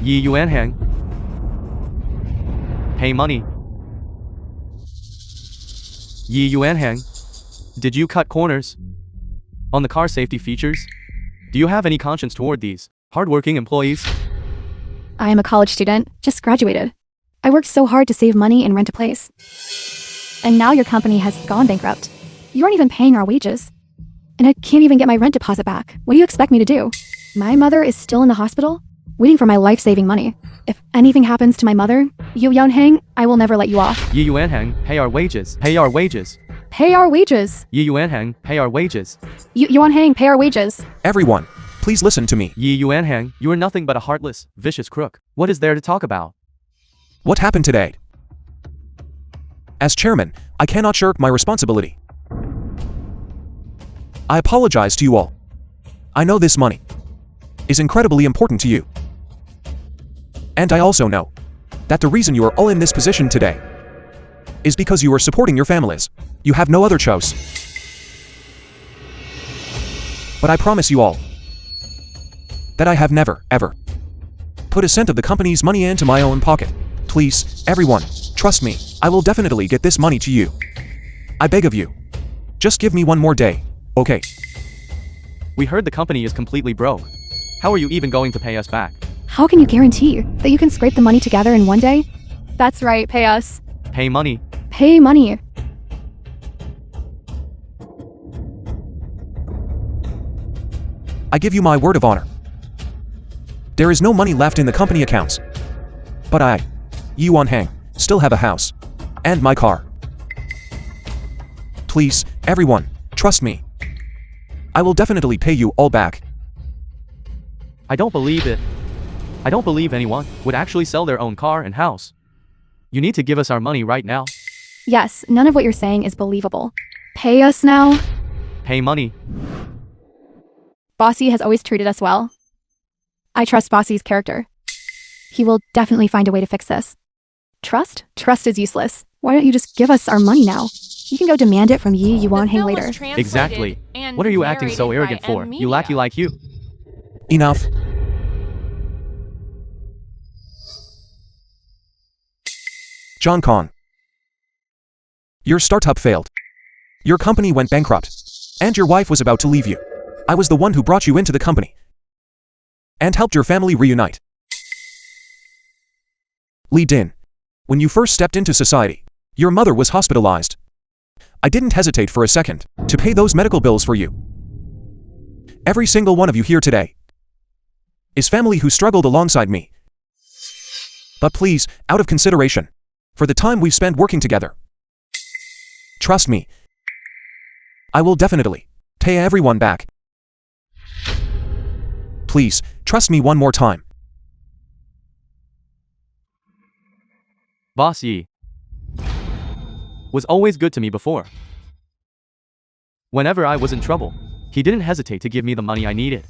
Yi Yuanhang. Pay money. Yi Yuanhang. Did you cut corners on the car safety features? Do you have any conscience toward these hardworking employees? I am a college student, just graduated. I worked so hard to save money and rent a place. And now your company has gone bankrupt. You aren't even paying our wages. And I can't even get my rent deposit back. What do you expect me to do? My mother is still in the hospital, waiting for my life-saving money. If anything happens to my mother, Yu Yuanhang, I will never let you off. Yi Yuanhang, pay our wages. Pay our wages. Pay our wages. Yi Yuanhang, pay our wages. Yuanhang, pay our wages. Everyone, please listen to me. Yi Yuanhang, you are nothing but a heartless, vicious crook. What is there to talk about? What happened today? As chairman, I cannot shirk my responsibility. I apologize to you all. I know this money is incredibly important to you. And I also know that the reason you are all in this position today is because you are supporting your families. You have no other choice. But I promise you all that I have never, ever put a cent of the company's money into my own pocket. Please, everyone, trust me, I will definitely get this money to you. I beg of you. Just give me one more day, okay? We heard the company is completely broke. How are you even going to pay us back? How can you guarantee that you can scrape the money together in one day? That's right, pay us. Pay money. Pay money. I give you my word of honor. There is no money left in the company accounts. But I, Yi Yuanhang, still have a house. And my car. Please, everyone, trust me. I will definitely pay you all back. I don't believe it. I don't believe anyone would actually sell their own car and house. You need to give us our money right now. Yes, none of what you're saying is believable. Pay us now. Pay money. Bossy has always treated us well. I trust Bossy's character. He will definitely find a way to fix this. Trust? Trust is useless. Why don't you just give us our money now? You can go demand it from Yi Yuanhang later. Exactly. What are you acting so arrogant for? You lackey like you. Enough. John Con. Your startup failed. Your company went bankrupt. And your wife was about to leave you. I was the one who brought you into the company. And helped your family reunite. Li Din. When you first stepped into society, your mother was hospitalized. I didn't hesitate for a second to pay those medical bills for you. Every single one of you here today is family who struggled alongside me. But please, out of consideration for the time we've spent working together, trust me, I will definitely pay everyone back. Please, trust me one more time. Boss Yi was always good to me before. Whenever I was in trouble, he didn't hesitate to give me the money I needed.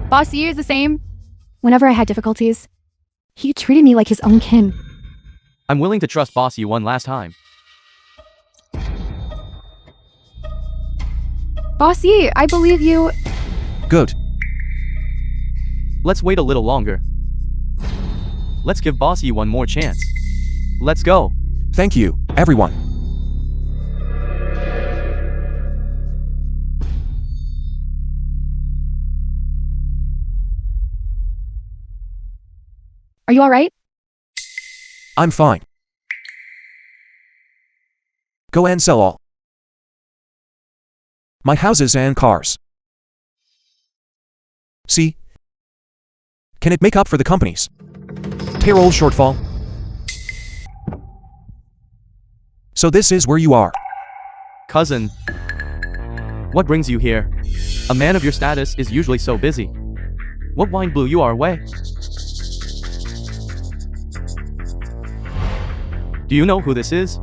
Bossy is the same. Whenever I had difficulties, he treated me like his own kin. I'm willing to trust Boss Yi one last time. Bossy, I believe you. Good. Let's wait a little longer. Let's give Boss Yi one more chance. Let's go. Thank you, everyone. Are you alright? I'm fine. Go and sell all my houses and cars. See? Can it make up for the company's payroll shortfall? So this is where you are. Cousin, what brings you here? A man of your status is usually so busy. What wine blew you our way? Do you know who this is?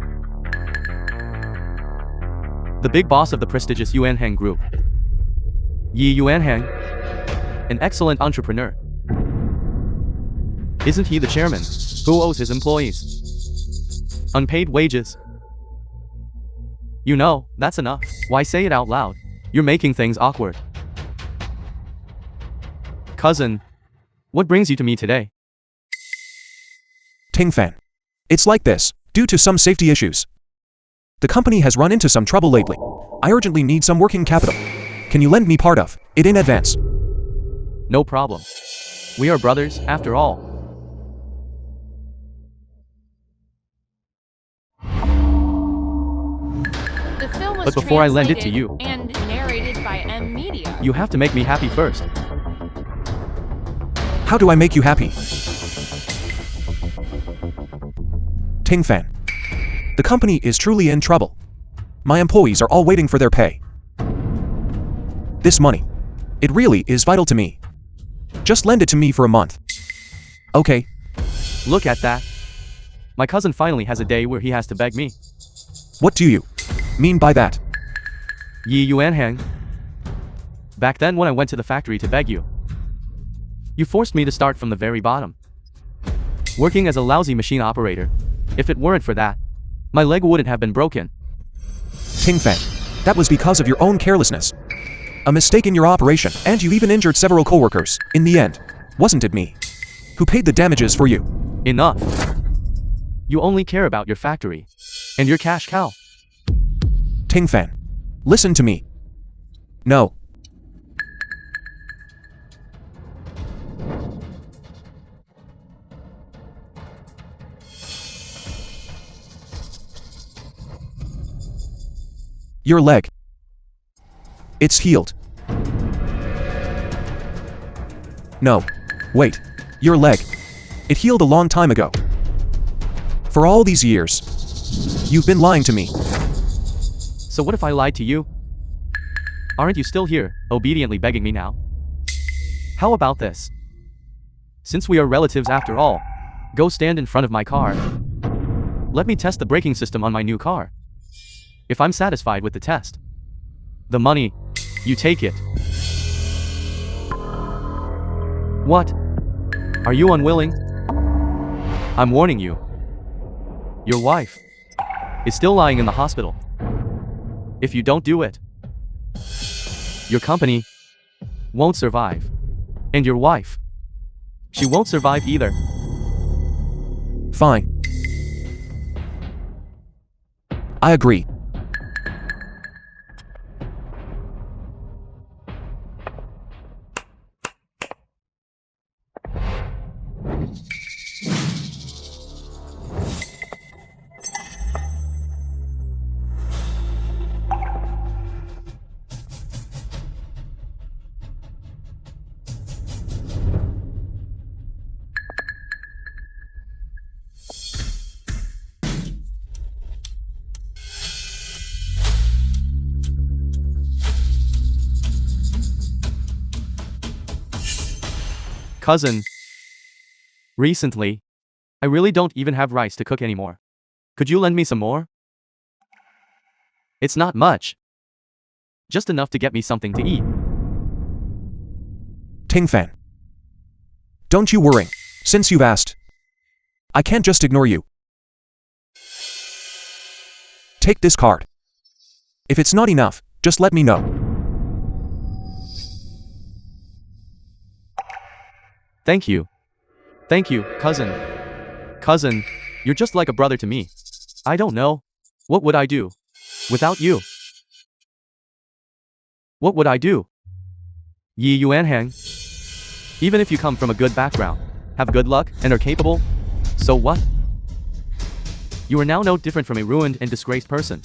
The big boss of the prestigious Yuanhang Group. Yi Yuanhang, an excellent entrepreneur. Isn't he the chairman who owes his employees unpaid wages? You know, that's enough. Why say it out loud? You're making things awkward. Cousin, What brings you to me today? Ting Fan. It's like this, due to some safety issues. The company has run into some trouble lately. I urgently need some working capital. Can you lend me part of it in advance? No problem. We are brothers, after all. The film was But before I lend it to translated you, and narrated by M Media. you have to make me happy first. How do I make you happy? Ting Fan. The company is truly in trouble. My employees are all waiting for their pay. This money, it really is vital to me. Just lend it to me for a month. Okay. Look at that. My cousin finally has a day where he has to beg me. What do you mean by that? Yi Yuan Hang. Back then when I went to the factory to beg you, you forced me to start from the very bottom. Working as a lousy machine operator. If it weren't for that, my leg wouldn't have been broken. Ting Fan. That was because of your own carelessness. A mistake in your operation, and you even injured several coworkers. In the end, wasn't it me who paid the damages for you? Enough. You only care about your factory and your cash cow. Ting Fan. Listen to me. No. Your leg. It's healed. No. Wait. Your leg. It healed a long time ago. For all these years, you've been lying to me. So what if I lied to you? Aren't you still here, obediently begging me now? How about this? Since we are relatives after all, go stand in front of my car. Let me test the braking system on my new car. If I'm satisfied with the test, the money, you take it. What? Are you unwilling? I'm warning you. Your wife is still lying in the hospital. If you don't do it, your company won't survive. And your wife, she won't survive either. Fine. I agree. Cousin, recently, I really don't even have rice to cook anymore. Could you lend me some more? It's not much. Just enough to get me something to eat. Ting Fan. Don't you worry, since you've asked. I can't just ignore you. Take this card. If it's not enough, just let me know. Thank you. Thank you, cousin. Cousin, you're just like a brother to me. I don't know. What would I do without you? What would I do? Yi Yuan Hang. Even if you come from a good background, have good luck, and are capable, so what? You are now no different from a ruined and disgraced person.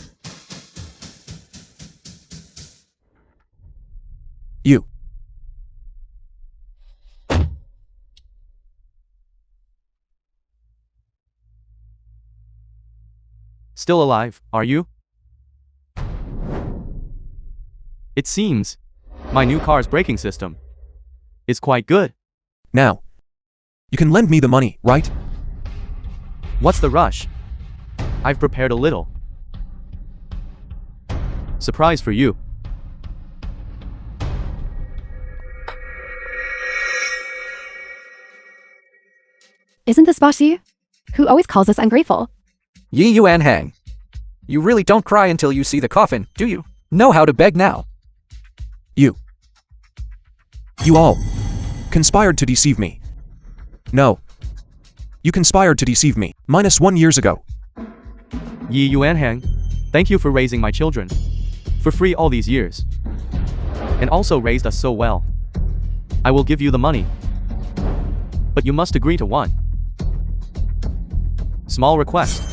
You. Still alive, are you? It seems my new car's braking system is quite good. Now. You can lend me the money, right? What's the rush? I've prepared a little surprise for you. Isn't this bossy? Who always calls us ungrateful? Yi Yuan Hang. You really don't cry until you see the coffin, do you? Know how to beg now. You all conspired to deceive me. No. You conspired to deceive me. -1 years ago. Yi Yuanhang, thank you for raising my children. For free all these years. And also raised us so well. I will give you the money. But you must agree to one small request.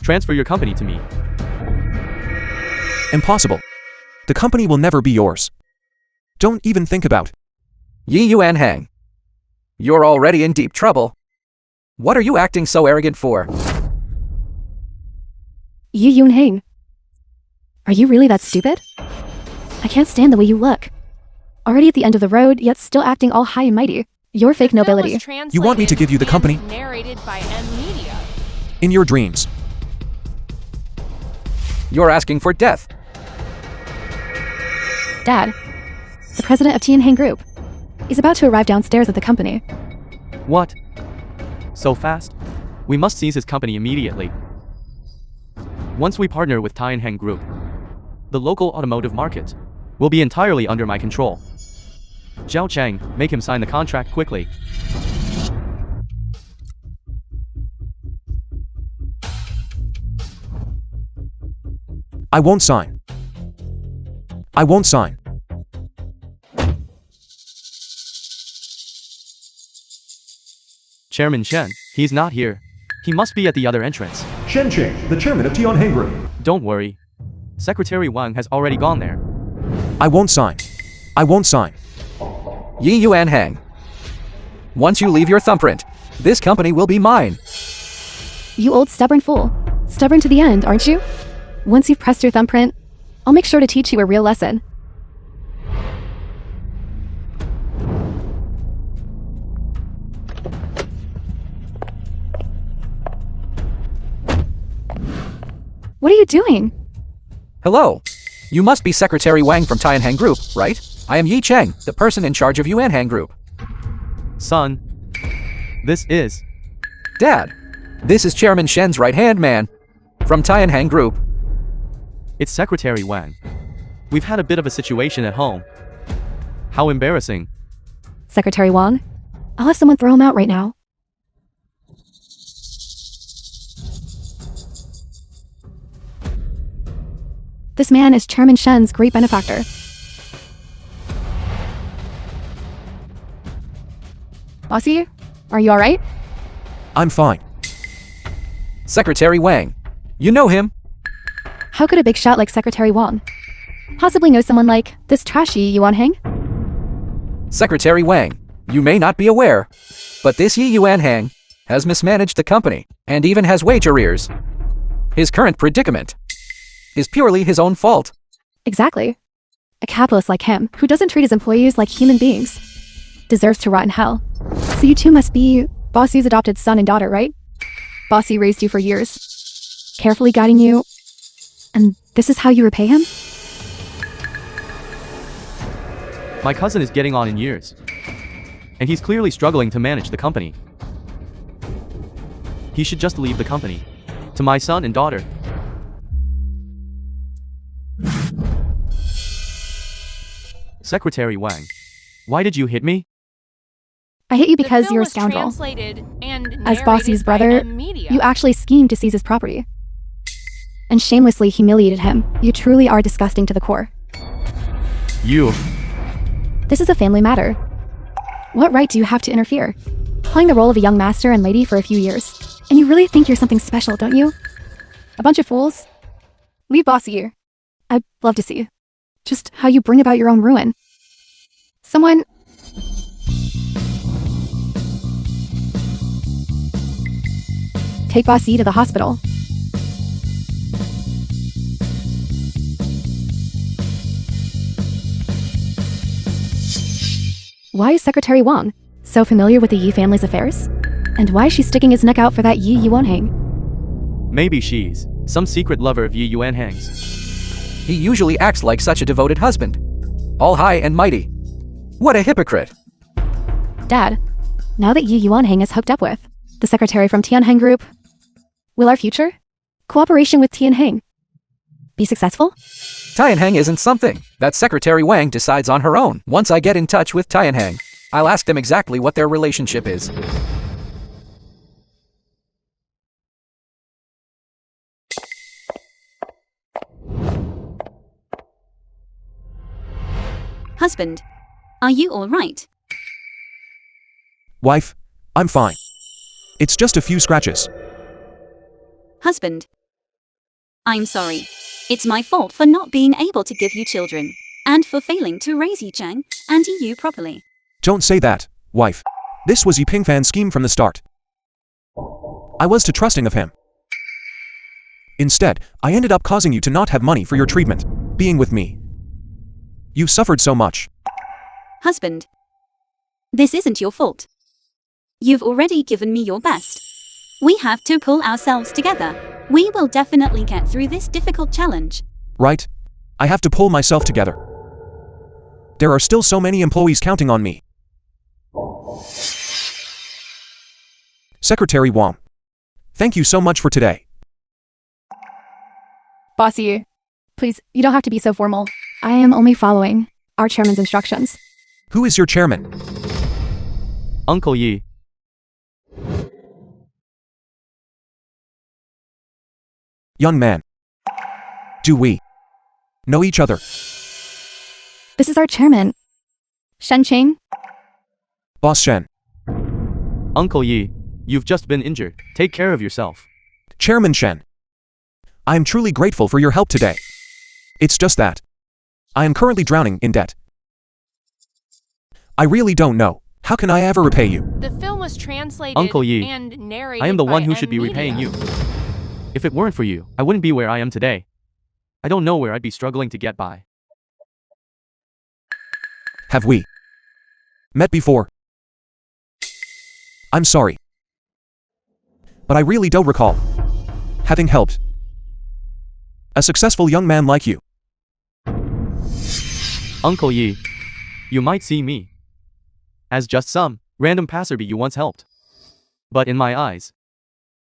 Transfer your company to me. Impossible. The company will never be yours. Don't even think about. Yi Yuanhang. You're already in deep trouble. What are you acting so arrogant for? Yi Yuanhang. Are you really that stupid? I can't stand the way you look. Already at the end of the road, yet still acting all high and mighty. You're fake The film was nobility. You want me to give you the translated company? and narrated by M Media. In your dreams. You're asking for death. Dad, the president of Thiên Group, is about to arrive downstairs at the company. What? So fast? We must seize his company immediately. Once we partner with Tianheng Group, the local automotive market will be entirely under my control. Zhao Cheng, make him sign the contract quickly. I won't sign. I won't sign. Chairman Chen, he's not here. He must be at the other entrance. Shen Qing, the chairman of Tianheng Group. Don't worry. Secretary Wang has already gone there. I won't sign. I won't sign. Yi Yuanhang. Once you leave your thumbprint, this company will be mine. You old stubborn fool. Stubborn to the end, aren't you? Once you've pressed your thumbprint, I'll make sure to teach you a real lesson. What are you doing? Hello. You must be Secretary Wang from Tianheng Group, right? I am Yi Cheng, the person in charge of Yuanhang Group. Son, this is... Dad, this is Chairman Shen's right-hand man from Tianheng Group. It's Secretary Wang. We've had a bit of a situation at home. How embarrassing. Secretary Wang, I'll have someone throw him out right now. This man is Chairman Shen's great benefactor. Bossy, are you alright? I'm fine. Secretary Wang. You know him? How could a big shot like Secretary Wang possibly know someone like this trashy Yuanhang? Secretary Wang, you may not be aware, but this Yi Yuanhang has mismanaged the company and even has wage arrears. His current predicament is purely his own fault. Exactly. A capitalist like him, who doesn't treat his employees like human beings, deserves to rot in hell. So you two must be Bossy's adopted son and daughter, right? Bossy raised you for years, carefully guiding you, and this is how you repay him? My cousin is getting on in years. And he's clearly struggling to manage the company. He should just leave the company. To my son and daughter. Secretary Wang, why did you hit me? I hit you The because film you're a was scoundrel. translated and As narrated Bossy's by brother, M Media. you actually schemed to seize his property. And shamelessly humiliated him. You truly are disgusting to the core. You. This is a family matter. What right do you have to interfere? Playing the role of a young master and lady for a few years. And you really think you're something special, don't you? A bunch of fools? Leave Bossy here. I'd love to see just how you bring about your own ruin. Someone... Take Bossy to the hospital. Why is Secretary Wang so familiar with the Yi family's affairs? And why is she sticking his neck out for that Yi Yuanhang? Maybe she's some secret lover of Yi Yuanhang's. He usually acts like such a devoted husband. All high and mighty. What a hypocrite. Dad, now that Yi Yuanhang is hooked up with the secretary from Tianheng Group, will our future cooperation with Tianheng be successful? Tianheng isn't something that Secretary Wang decides on her own. Once I get in touch with Tianheng, I'll ask them exactly what their relationship is. Husband, are you all right? Wife, I'm fine. It's just a few scratches. Husband, I'm sorry. It's my fault for not being able to give you children, and for failing to raise Yi-Chang and you properly. Don't say that, wife. This was Yi Pingfan's scheme from the start. I was too trusting of him. Instead, I ended up causing you to not have money for your treatment, being with me. You suffered so much. Husband, this isn't your fault. You've already given me your best. We have to pull ourselves together. We will definitely get through this difficult challenge. Right? I have to pull myself together. There are still so many employees counting on me. Secretary Wang. Thank you so much for today. Bossy, please, you don't have to be so formal. I am only following our chairman's instructions. Who is your chairman? Uncle Yi. Young man. Do we know each other? This is our chairman. Shen Qing. Boss Shen. Uncle Yi, you've just been injured. Take care of yourself. Chairman Shen. I am truly grateful for your help today. It's just that I am currently drowning in debt. I really don't know. How can I ever repay you? The film was translated Uncle Yi, and narrated I am the by one who M should be Media. repaying you. If it weren't for you, I wouldn't be where I am today. I don't know where I'd be struggling to get by. Have we met before? I'm sorry. But I really don't recall having helped a successful young man like you. Uncle Yi, you might see me as just some random passerby you once helped. But in my eyes,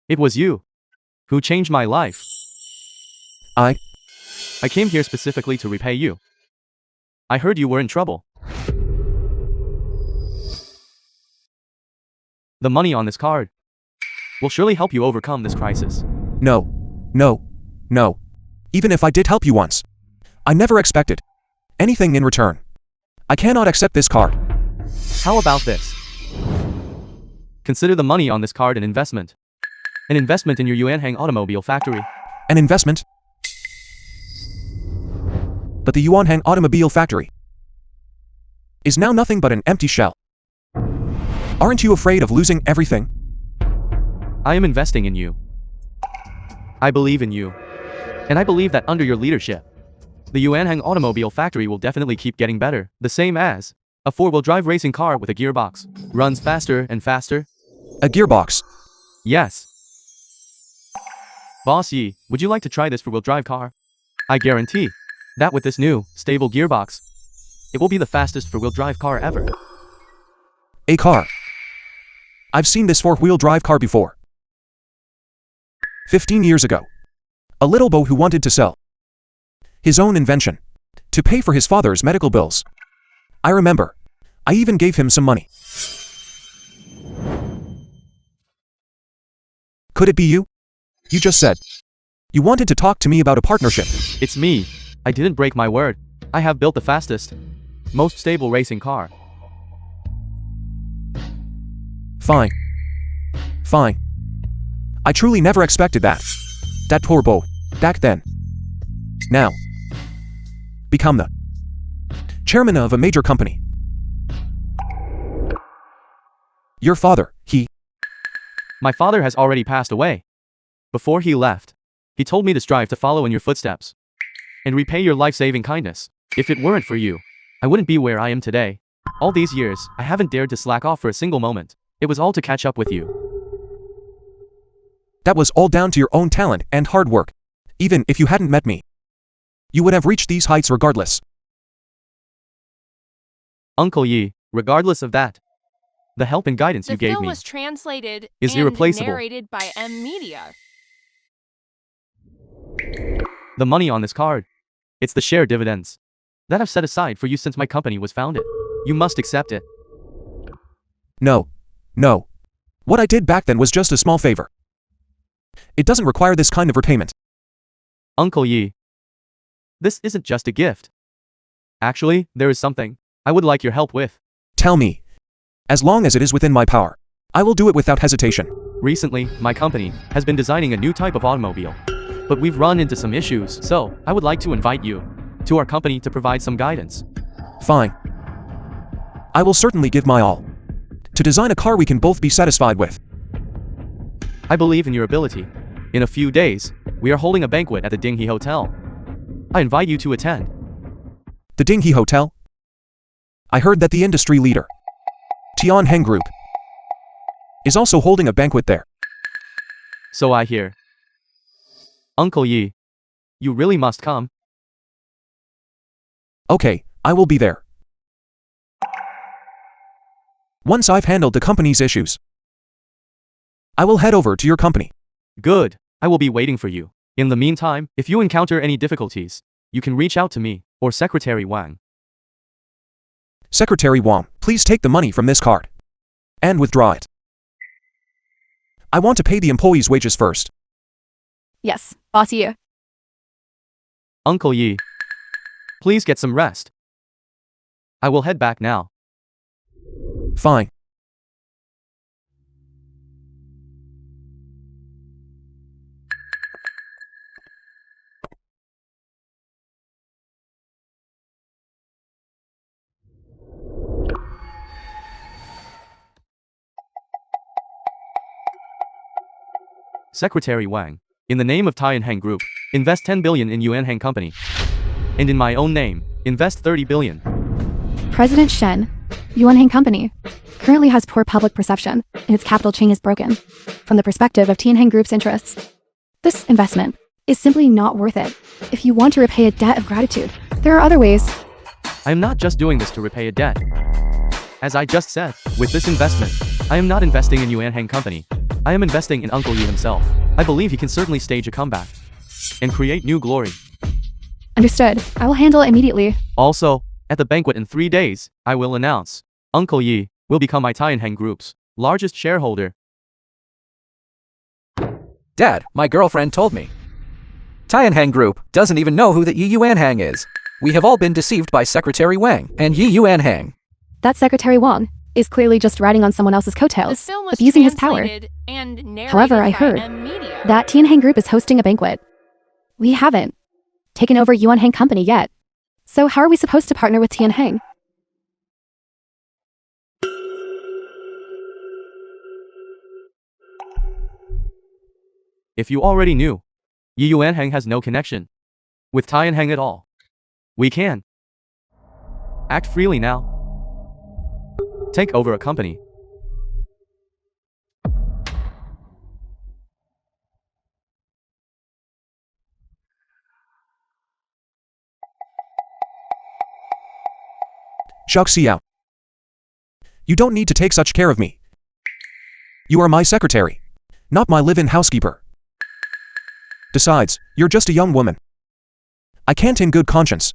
it was you who changed my life. I came here specifically to repay you. I heard you were in trouble. The money on this card will surely help you overcome this crisis. No. Even if I did help you once, I never expected anything in return. I cannot accept this card. How about this? Consider the money on this card an investment. An investment in your Yuanhang automobile factory. An investment? But the Yuanhang automobile factory is now nothing but an empty shell. Aren't you afraid of losing everything? I am investing in you. I believe in you. And I believe that under your leadership, the Yuanhang automobile factory will definitely keep getting better. The same as a four-wheel drive racing car with a gearbox. Runs faster and faster. A gearbox? Yes. Boss Yi, would you like to try this four-wheel drive car? I guarantee that with this new, stable gearbox, it will be the fastest four-wheel drive car ever. A car. I've seen this four-wheel drive car before. 15 years ago. A little boy who wanted to sell his own invention to pay for his father's medical bills. I remember. I even gave him some money. Could it be you? You just said you wanted to talk to me about a partnership. It's me. I didn't break my word. I have built the fastest, most stable racing car. Fine. I truly never expected that. That poor boy, back then. Now, become the chairman of a major company. Your father, My father has already passed away. Before he left, he told me to strive to follow in your footsteps and repay your life-saving kindness. If it weren't for you, I wouldn't be where I am today. All these years, I haven't dared to slack off for a single moment. It was all to catch up with you. that was all down to your own talent and hard work. Even if you hadn't met me, you would have reached these heights regardless. Uncle Yi, regardless of that, the help and guidance The you gave film me was translated is and irreplaceable. narrated by M Media. The money on this card, it's the share dividends that I've set aside for you since my company was founded. You must accept it. No. No. What I did back then was just a small favor. It doesn't require this kind of repayment. Uncle Yi. This isn't just a gift. Actually, there is something I would like your help with. Tell me. As long as it is within my power, I will do it without hesitation. Recently, my company has been designing a new type of automobile. But we've run into some issues, so I would like to invite you to our company to provide some guidance. Fine. I will certainly give my all to design a car we can both be satisfied with. I believe in your ability. In a few days, we are holding a banquet at the Dinghe Hotel. I invite you to attend. The Dinghe Hotel? I heard that the industry leader, Tianheng Group, is also holding a banquet there. So I hear. Uncle Yi, you really must come. Okay, I will be there. Once I've handled the company's issues, I will head over to your company. Good. I will be waiting for you. In the meantime, if you encounter any difficulties, you can reach out to me or Secretary Wang. Secretary Wang, please take the money from this card and withdraw it. I want to pay the employees' wages first. Yes, Boss Yi. Uncle Yi, please get some rest. I will head back now. Fine. Secretary Wang, in the name of Tianheng Group, invest 10 billion in Yuanhang Company. And in my own name, invest 30 billion. President Shen, Yuanhang Company, currently has poor public perception, and its capital chain is broken. From the perspective of Tianheng Group's interests, this investment is simply not worth it. If you want to repay a debt of gratitude, there are other ways. I am not just doing this to repay a debt. As I just said, with this investment, I am not investing in Yuanhang Company. I am investing in Uncle Yi himself. I believe he can certainly stage a comeback and create new glory. Understood. I will handle it immediately. Also, at the banquet in 3 days, I will announce Uncle Yi will become my Tianheng Group's largest shareholder. Dad, my girlfriend told me. Tianheng Group doesn't even know who the Yi Yuanhang is. We have all been deceived by Secretary Wang and Yi Yuanhang. That Secretary Wang is clearly just riding on someone else's The coattails, film was abusing his power. translated and narrated However, I by heard M Media. that Tianheng Group is hosting a banquet. We haven't taken over Yuanhang Company yet. So how are we supposed to partner with Tianheng? If you already knew, Yi Yuanhang has no connection with Tianheng at all. We can act freely now. Take over a company. Zhao Xiao. You don't need to take such care of me. You are my secretary, not my live-in housekeeper. Besides, you're just a young woman. I can't in good conscience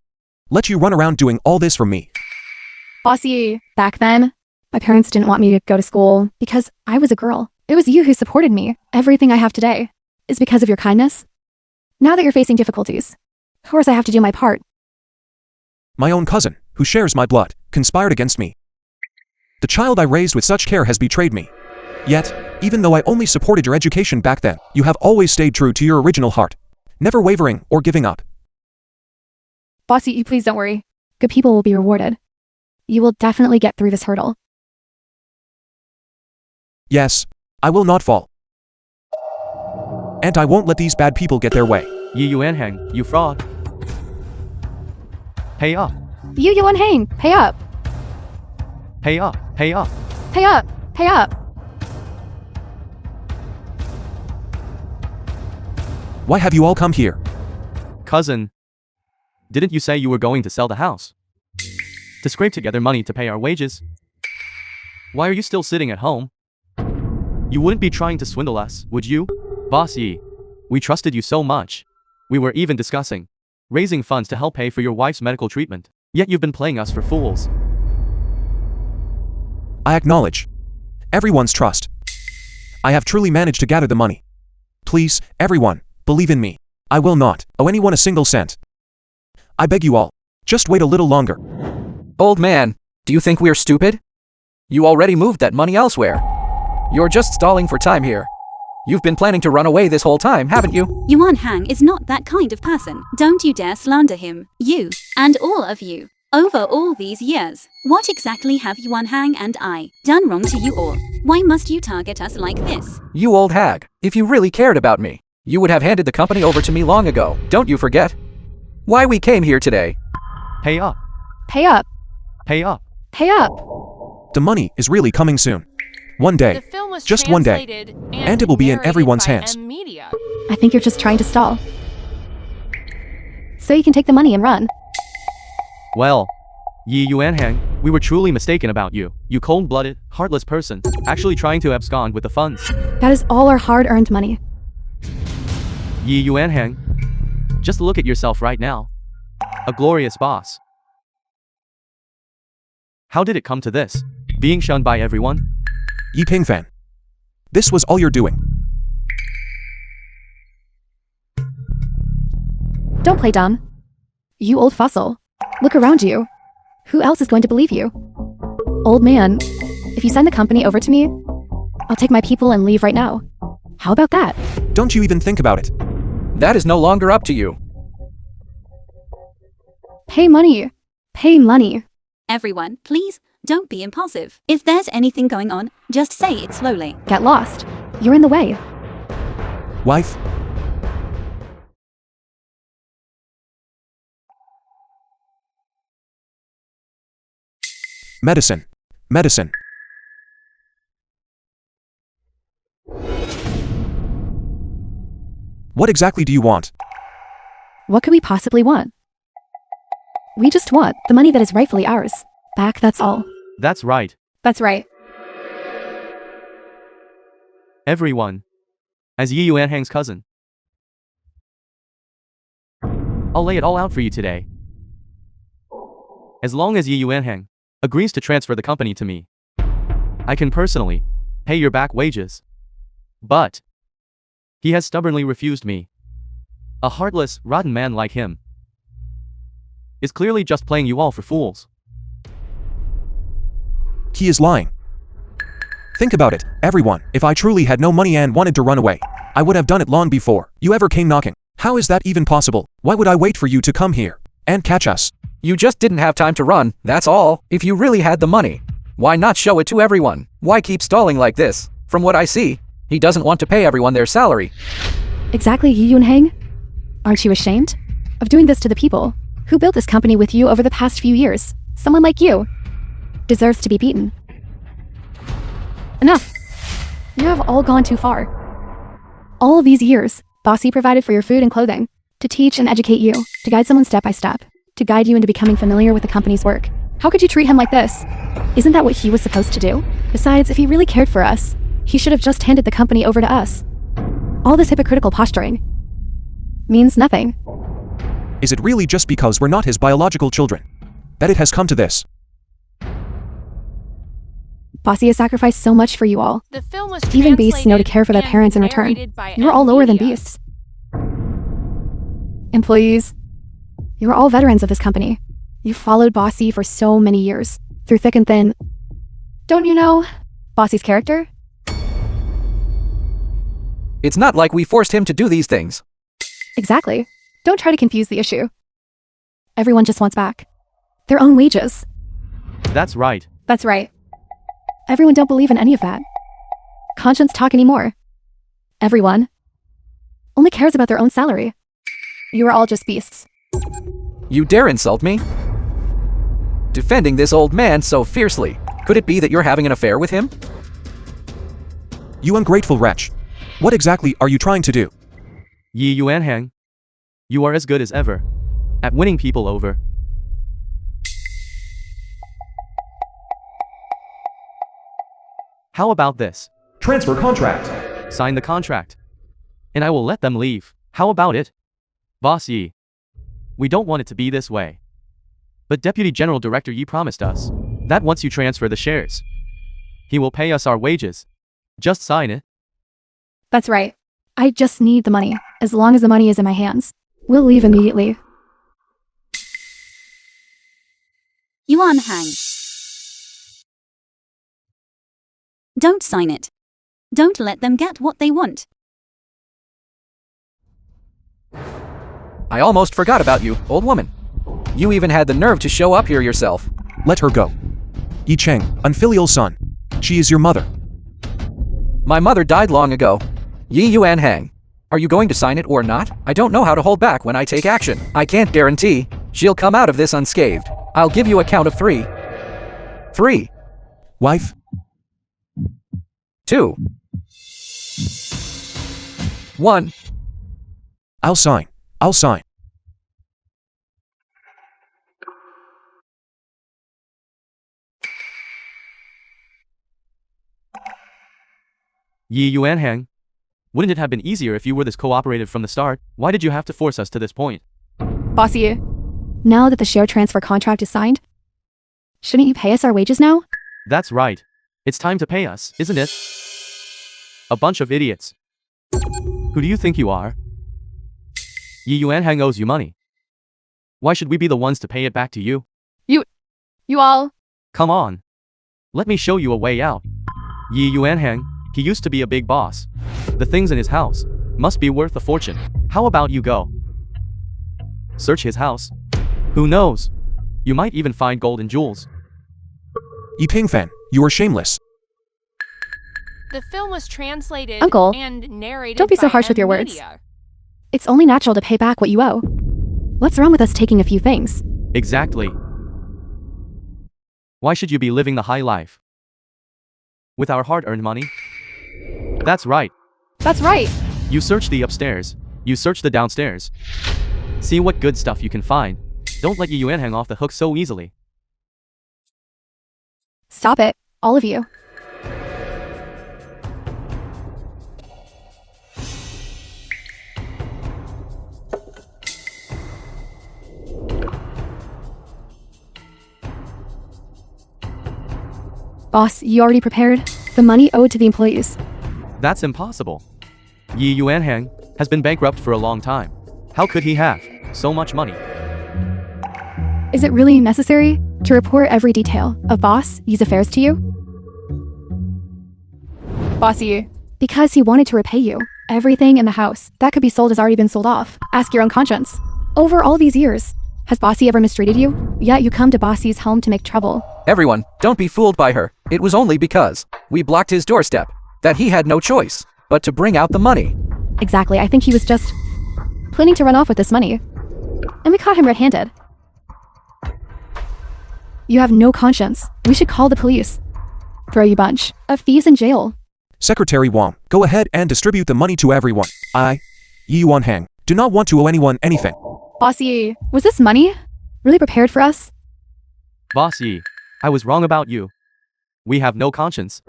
let you run around doing all this for me. Boss Yi, back then, my parents didn't want me to go to school because I was a girl. It was you who supported me. Everything I have today is because of your kindness. Now that you're facing difficulties, of course I have to do my part. My own cousin, who shares my blood, conspired against me. The child I raised with such care has betrayed me. Yet, even though I only supported your education back then, you have always stayed true to your original heart, never wavering or giving up. Boss Yi, please don't worry. Good people will be rewarded. You will definitely get through this hurdle. Yes, I will not fall. And I won't let these bad people get their way. Yi Yuanhang, you fraud. Pay up. You Yuanhang, pay up. Pay up. Pay up. Pay up. Pay up. Why have you all come here? Cousin, didn't you say you were going to sell the house to scrape together money to pay our wages? Why are you still sitting at home? You wouldn't be trying to swindle us, would you? Boss Yi, we trusted you so much. We were even discussing raising funds to help pay for your wife's medical treatment. Yet you've been playing us for fools. I acknowledge. everyone's trust. I have truly managed to gather the money. Please, everyone, believe in me. I will not owe anyone a single cent. I beg you all, just wait a little longer. Old man, do you think we're stupid? You already moved that money elsewhere. You're just stalling for time here. You've been planning to run away this whole time, haven't you? Yuan Hang is not that kind of person. Don't you dare slander him. You, and all of you. Over all these years, what exactly have Yuan Hang and I done wrong to you all? Why must you target us like this? You old hag, if you really cared about me, you would have handed the company over to me long ago. Don't you forget? Why we came here today. Pay up. Pay up. Pay up. Pay up. The money is really coming soon. One The day, film was just one day, translated and it will be in narrated everyone's by hands. Media. I think you're just trying to stall. So you can take the money and run. Well, Yi Yuanhang, we were truly mistaken about you. You cold-blooded, heartless person, actually trying to abscond with the funds. That is all our hard-earned money. Yi Yuanhang, just look at yourself right now. A glorious boss. How did it come to this? Being shunned by everyone? Yi Pingfan. This was all you're doing. Don't play dumb. You old fossil. Look around you. Who else is going to believe you? Old man, if you send the company over to me, I'll take my people and leave right now. How about that? Don't you even think about it. That is no longer up to you. Pay money. Pay money. Everyone, please, don't be impulsive. If there's anything going on, just say it slowly. Get lost. You're in the way. Wife? Medicine. Medicine. What exactly do you want? What could we possibly want? We just want the money that is rightfully ours. Back, that's all. That's right. That's right. Everyone. As Yi Yuanhang's cousin. I'll lay it all out for you today. As long as Yi Yuanhang agrees to transfer the company to me, I can personally pay your back wages. But he has stubbornly refused me. A heartless, rotten man like him is clearly just playing you all for fools. He is lying. Think about it, everyone. If I truly had no money and wanted to run away, I would have done it long before you ever came knocking. How is that even possible? Why would I wait for you to come here and catch us? You just didn't have time to run, that's all. If you really had the money, why not show it to everyone? Why keep stalling like this? From what I see, he doesn't want to pay everyone their salary. Exactly, Yi Yuanhang? Aren't you ashamed of doing this to the people who built this company with you over the past few years? Someone like you deserves to be beaten. Enough. You have all gone too far. All of these years, Bossy provided for your food and clothing, to teach and educate you, to guide someone step by step, to guide you into becoming familiar with the company's work. How could you treat him like this? Isn't that what he was supposed to do? Besides, if he really cared for us, he should have just handed the company over to us. All this hypocritical posturing means nothing. Is it really just because we're not his biological children that it has come to this? Bossy has sacrificed so much for you all. The film was Even beasts know to translated care for their and parents in return. narrated by You're all lower than Media. beasts. Employees, you're all veterans of this company. You've followed Bossy for so many years, through thick and thin. Don't you know Bossy's character? It's not like we forced him to do these things. Exactly. Don't try to confuse the issue. Everyone just wants back their own wages. That's right. That's right. Everyone don't believe in any of that. Conscience talk anymore. Everyone only cares about their own salary. You are all just beasts. You dare insult me? Defending this old man so fiercely. Could it be that you're having an affair with him? You ungrateful wretch. What exactly are you trying to do? Yi Yuanhang, you are as good as ever at winning people over. How about this? Transfer contract. Sign the contract, and I will let them leave. How about it? Boss Yi, we don't want it to be this way. But Deputy General Director Yi promised us that once you transfer the shares, He will pay us our wages. Just sign it. That's right. I just need the money. As long as the money is in my hands, we'll leave immediately. Yuan Hang. Don't sign it. Don't let them get what they want. I almost forgot about you, old woman. You even had the nerve to show up here yourself. Let her go. Yi Cheng, unfilial son. She is your mother. My mother died long ago. Yi Yuan Hang. Are you going to sign it or not? I don't know how to hold back when I take action. I can't guarantee she'll come out of this unscathed. I'll give you a count of 3. 3, Wife, 2, 1. I'll sign. I'll sign. Yi Yuanhang. Wouldn't it have been easier if you were this cooperative from the start? Why did you have to force us to this point? Bossy, now that the share transfer contract is signed, shouldn't you pay us our wages now? That's right. It's time to pay us, isn't it? A bunch of idiots. Who do you think you are? Yi Yuanhang owes you money. Why should we be the ones to pay it back to you? You all. Come on. Let me show you a way out. Yi Yuanhang, he used to be a big boss. The things in his house must be worth a fortune. How about you go? Search his house. Who knows? You might even find gold and jewels. Yi Pingfan, you are shameless. The film was translated Uncle, and narrated don't be so by harsh with your words. Media. It's only natural to pay back what you owe. What's wrong with us taking a few things? Exactly. Why should you be living the high life? With our hard-earned money? That's right. That's right. You search the upstairs. You search the downstairs. See what good stuff you can find. Don't let Yi Yuanhang off the hook so easily. Stop it, all of you. Boss, you already prepared the money owed to the employees. That's impossible. Yi Yuanhang has been bankrupt for a long time. How could he have so much money? Is it really necessary to report every detail of Boss Yi's affairs to you? Bossy, because he wanted to repay you. Everything in the house that could be sold has already been sold off. Ask your own conscience. Over all these years, has Bossy ever mistreated you? Yet you come to Bossy's home to make trouble. Everyone, don't be fooled by her. It was only because we blocked his doorstep that he had no choice but to bring out the money. Exactly, I think he was just planning to run off with this money. And we caught him red-handed. You have no conscience. We should call the police. Throw you bunch of thieves in jail. Secretary Wang, go ahead and distribute the money to everyone. I, Yi Yuanhang, do not want to owe anyone anything. Bossy, was this money really prepared for us? Boss Yi, I was wrong about you. We have no conscience.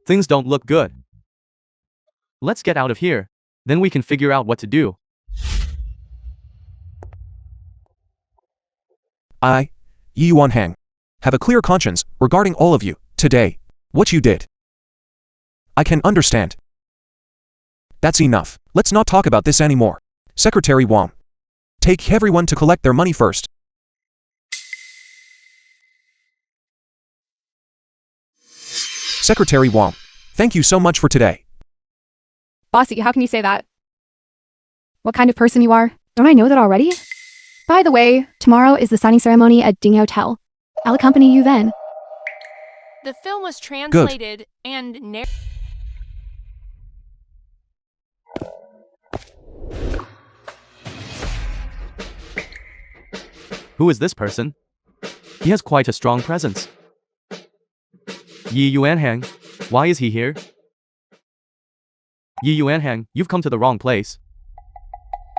Things don't look good. Let's get out of here. Then we can figure out what to do. I, Yi Yuanhang, have a clear conscience regarding all of you today. What you did, I can understand. That's enough. Let's not talk about this anymore. Secretary Wang, take everyone to collect their money first. Secretary Wang, thank you so much for today. Bossy, how can you say that? What kind of person you are? Don't I know that already? By the way, tomorrow is the signing ceremony at Ding Hotel. I'll accompany you then. The film was translated and narrated. Who is this person? He has quite a strong presence. Yi Yuanhang, why is he here? Yi Yuanhang, you've come to the wrong place.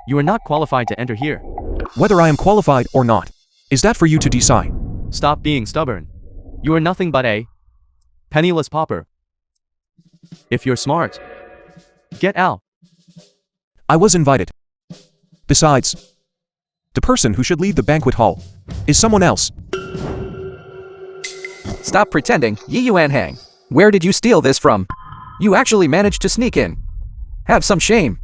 You are not qualified to enter here. Whether I am qualified or not, is that for you to decide? Stop being stubborn. You are nothing but a penniless pauper. If you're smart, get out. I was invited. Besides, the person who should lead the banquet hall is someone else. Stop pretending, Yi Yuan Hang. Where did you steal this from? You actually managed to sneak in. Have some shame.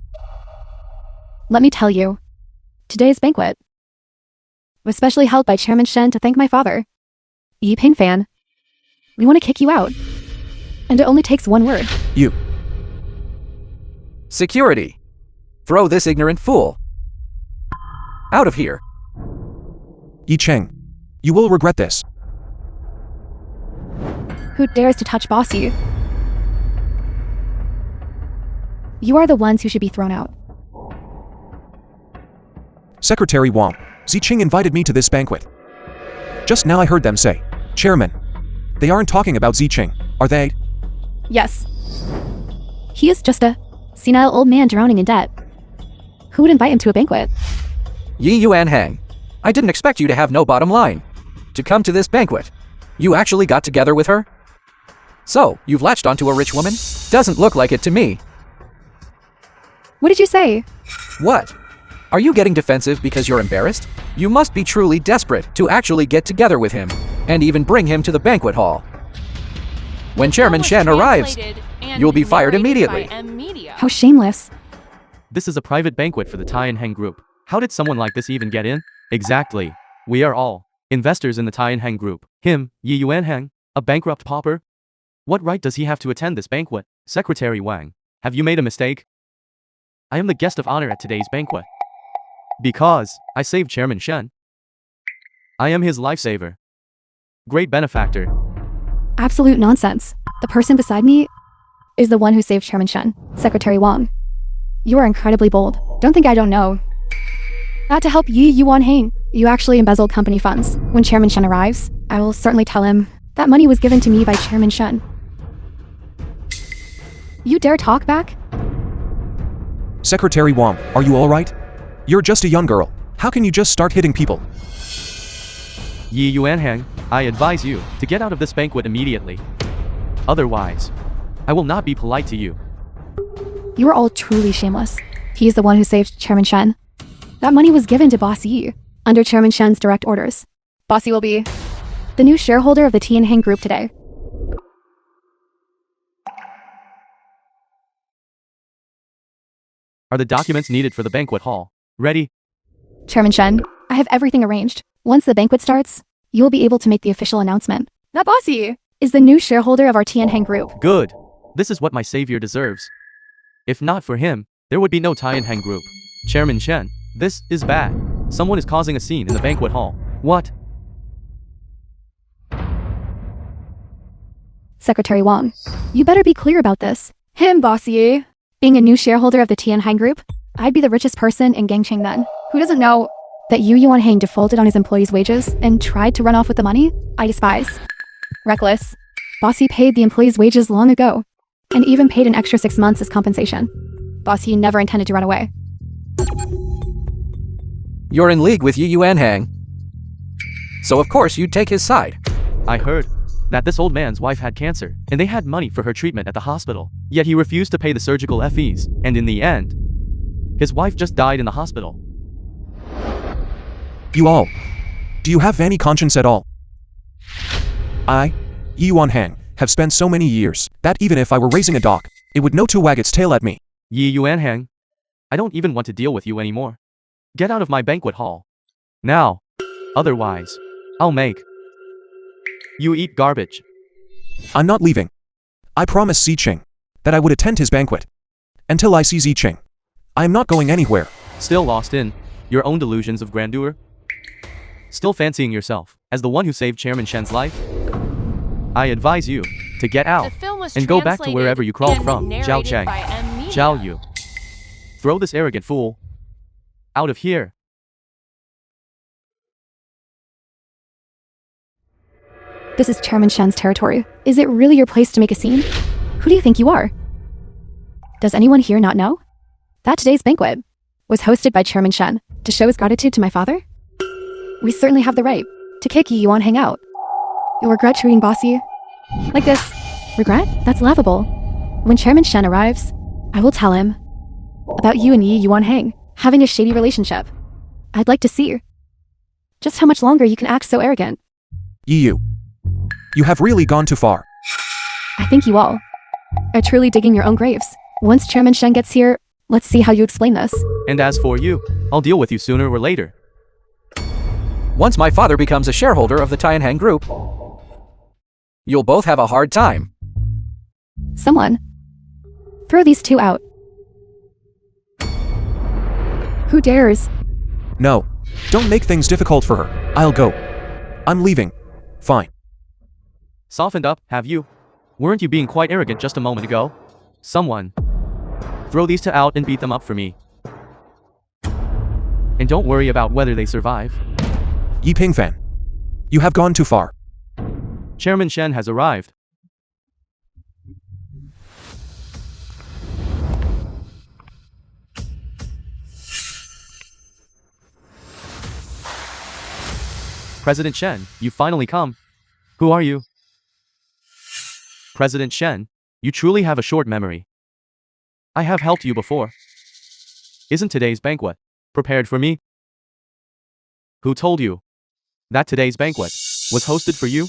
Let me tell you. Today's banquet was specially held by Chairman Shen to thank my father. Yi Ping Fan. We want to kick you out. And it only takes one word. You. Security. Throw this ignorant fool out of here. Yi Cheng. You will regret this. Who dares to touch Bossy? You are the ones who should be thrown out. Secretary Wang. Ziqing invited me to this banquet. Just now I heard them say, Chairman. They aren't talking about Ziqing, are they? Yes. He is just a senile old man drowning in debt. Who would invite him to a banquet? Yi Yuan Hang. I didn't expect you to have no bottom line. To come to this banquet. You actually got together with her? So, you've latched onto a rich woman? Doesn't look like it to me. What did you say? What? Are you getting defensive because you're embarrassed? You must be truly desperate to actually get together with him, and even bring him to the banquet hall. When Chairman Shen arrives, you'll be fired immediately. How shameless. This is a private banquet for the Tianheng Group. How did someone like this even get in? Exactly. We are all investors in the Tianheng Group. Him, Yi Yuanheng, a bankrupt pauper? What right does he have to attend this banquet? Secretary Wang, have you made a mistake? I am the guest of honor at today's banquet. Because I saved Chairman Shen. I am his lifesaver. Great benefactor. Absolute nonsense. The person beside me is the one who saved Chairman Shen, Secretary Wang. You are incredibly bold. Don't think I don't know. Not to help Yi Yuan Hang. You actually embezzled company funds. When Chairman Shen arrives, I will certainly tell him that money was given to me by Chairman Shen. You dare talk back? Secretary Wang, are you alright? You're just a young girl. How can you just start hitting people? Yi Yuanhang, I advise you to get out of this banquet immediately. Otherwise, I will not be polite to you. You are all truly shameless. He is the one who saved Chairman Shen. That money was given to Boss Yi, under Chairman Shen's direct orders. Boss Yi will be the new shareholder of the Tianheng Group today. Are the documents needed for the banquet hall ready? Chairman Shen, I have everything arranged. Once the banquet starts, you will be able to make the official announcement that Boss Yi is the new shareholder of our Tianheng Group. Good. This is what my savior deserves. If not for him, there would be no Tianheng Group. Chairman Shen, this is bad. Someone is causing a scene in the banquet hall. What? Secretary Wang, you better be clear about this. Him, Boss Yi. Being a new shareholder of the Tianheng Group, I'd be the richest person in Gangcheng then. Who doesn't know that Yu Yuanhang defaulted on his employees' wages and tried to run off with the money? I despise. Reckless. Boss Yi paid the employees' wages long ago, and even paid an extra 6 months as compensation. Boss Yi never intended to run away. You're in league with Yi Yuanhang. So of course you'd take his side. I heard that this old man's wife had cancer, and they had money for her treatment at the hospital. Yet he refused to pay the surgical fees, and in the end, his wife just died in the hospital. You all. Do you have any conscience at all? I, Yi Yuanhang, have spent so many years that even if I were raising a dog, it would know to wag its tail at me. Yi Yuanhang, I don't even want to deal with you anymore. Get out of my banquet hall. Now. Otherwise, I'll make you eat garbage. I'm not leaving. I promised Ziqing that I would attend his banquet. Until I see Ziqing, I am not going anywhere. Still lost in your own delusions of grandeur? Still fancying yourself as the one who saved Chairman Shen's life? I advise you to get out and go back to wherever you crawled from, Zhao Cheng. Zhao Yu. Throw this arrogant fool out of here. This is Chairman Shen's territory. Is it really your place to make a scene? Who do you think you are? Does anyone here not know that today's banquet was hosted by Chairman Shen to show his gratitude to my father? We certainly have the right to kick Yi Yuanhang out. You'll regret treating Boss Yi like this. Regret? That's laughable. When Chairman Shen arrives, I will tell him about you and Yi Yuanhang having a shady relationship. I'd like to see just how much longer you can act so arrogant. Yi Yu. You have really gone too far. I think you all are truly digging your own graves. Once Chairman Shen gets here, let's see how you explain this. And as for you, I'll deal with you sooner or later. Once my father becomes a shareholder of the Tianheng Group, you'll both have a hard time. Someone, throw these two out. Who dares? No. Don't make things difficult for her. I'll go. I'm leaving. Fine. Softened up, have you? Weren't you being quite arrogant just a moment ago? Someone, throw these two out and beat them up for me. And don't worry about whether they survive. Yi Pingfan. You have gone too far. Chairman Shen has arrived. President Shen, you finally come. Who are you? President Shen, you truly have a short memory. I have helped you before. Isn't today's banquet prepared for me? Who told you that today's banquet was hosted for you?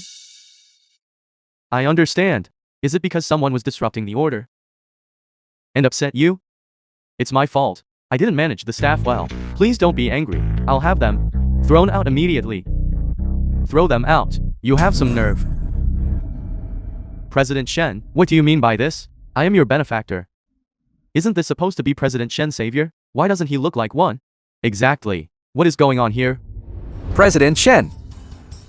I understand. Is it because someone was disrupting the order and upset you? It's my fault. I didn't manage the staff well. Please don't be angry. I'll have them thrown out immediately. Throw them out. You have some nerve. President Shen, what do you mean by this? I am your benefactor. Isn't this supposed to be President Shen's savior? Why doesn't he look like one? Exactly. What is going on here? President Shen,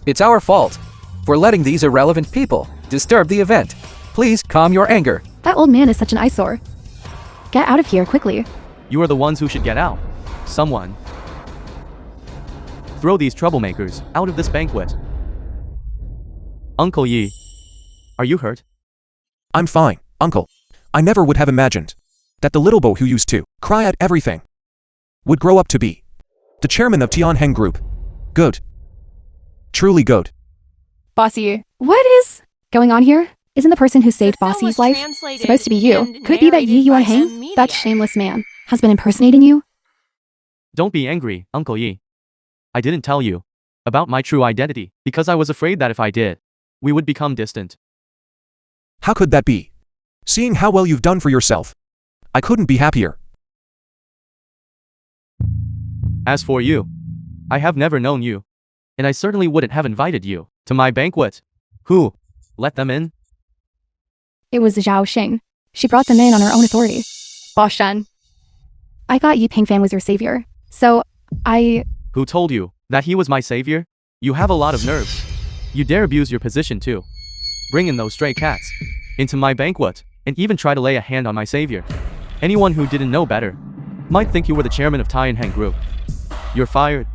it's our fault for letting these irrelevant people disturb the event. Please calm your anger. That old man is such an eyesore. Get out of here quickly. You are the ones who should get out. Someone, throw these troublemakers out of this banquet. Uncle Yi, are you hurt? I'm fine, Uncle. I never would have imagined that the little boy who used to cry at everything would grow up to be the chairman of Tianheng Group. Good. Truly good. Bossy, what is going on here? Isn't the person who saved The film Bossy's was life translated supposed to be you? and Could it be that Yi narrated Yuan by some Heng, media. that shameless man, has been impersonating you? Don't be angry, Uncle Yi. I didn't tell you about my true identity because I was afraid that if I did, we would become distant. How could that be? Seeing how well you've done for yourself, I couldn't be happier. As for you, I have never known you, and I certainly wouldn't have invited you to my banquet. Who let them in? It was Zhao Xing. She brought them in on her own authority. Boss Shen. I thought Yi Pingfan was your savior, so Who told you that he was my savior? You have a lot of nerve. You dare abuse your position too. Bring in those stray cats into my banquet and even try to lay a hand on my savior. Anyone who didn't know better might think you were the chairman of Tianheng Group. You're fired.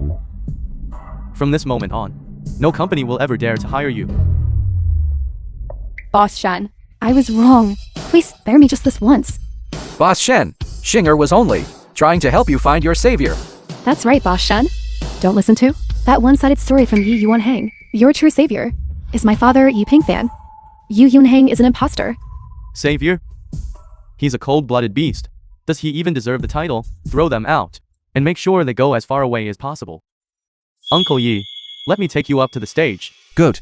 From this moment on, no company will ever dare to hire you. Boss Shen, I was wrong. Please spare me just this once. Boss Shen, Xinger was only trying to help you find your savior. That's right, Boss Shen. Don't listen to that one-sided story from Yi Yuan Heng. Your true savior is my father, Yi Pingfan. Yu Yunheng is an imposter. Savior? He's a cold-blooded beast. Does he even deserve the title? Throw them out, and make sure they go as far away as possible. Uncle Yi, let me take you up to the stage. Good.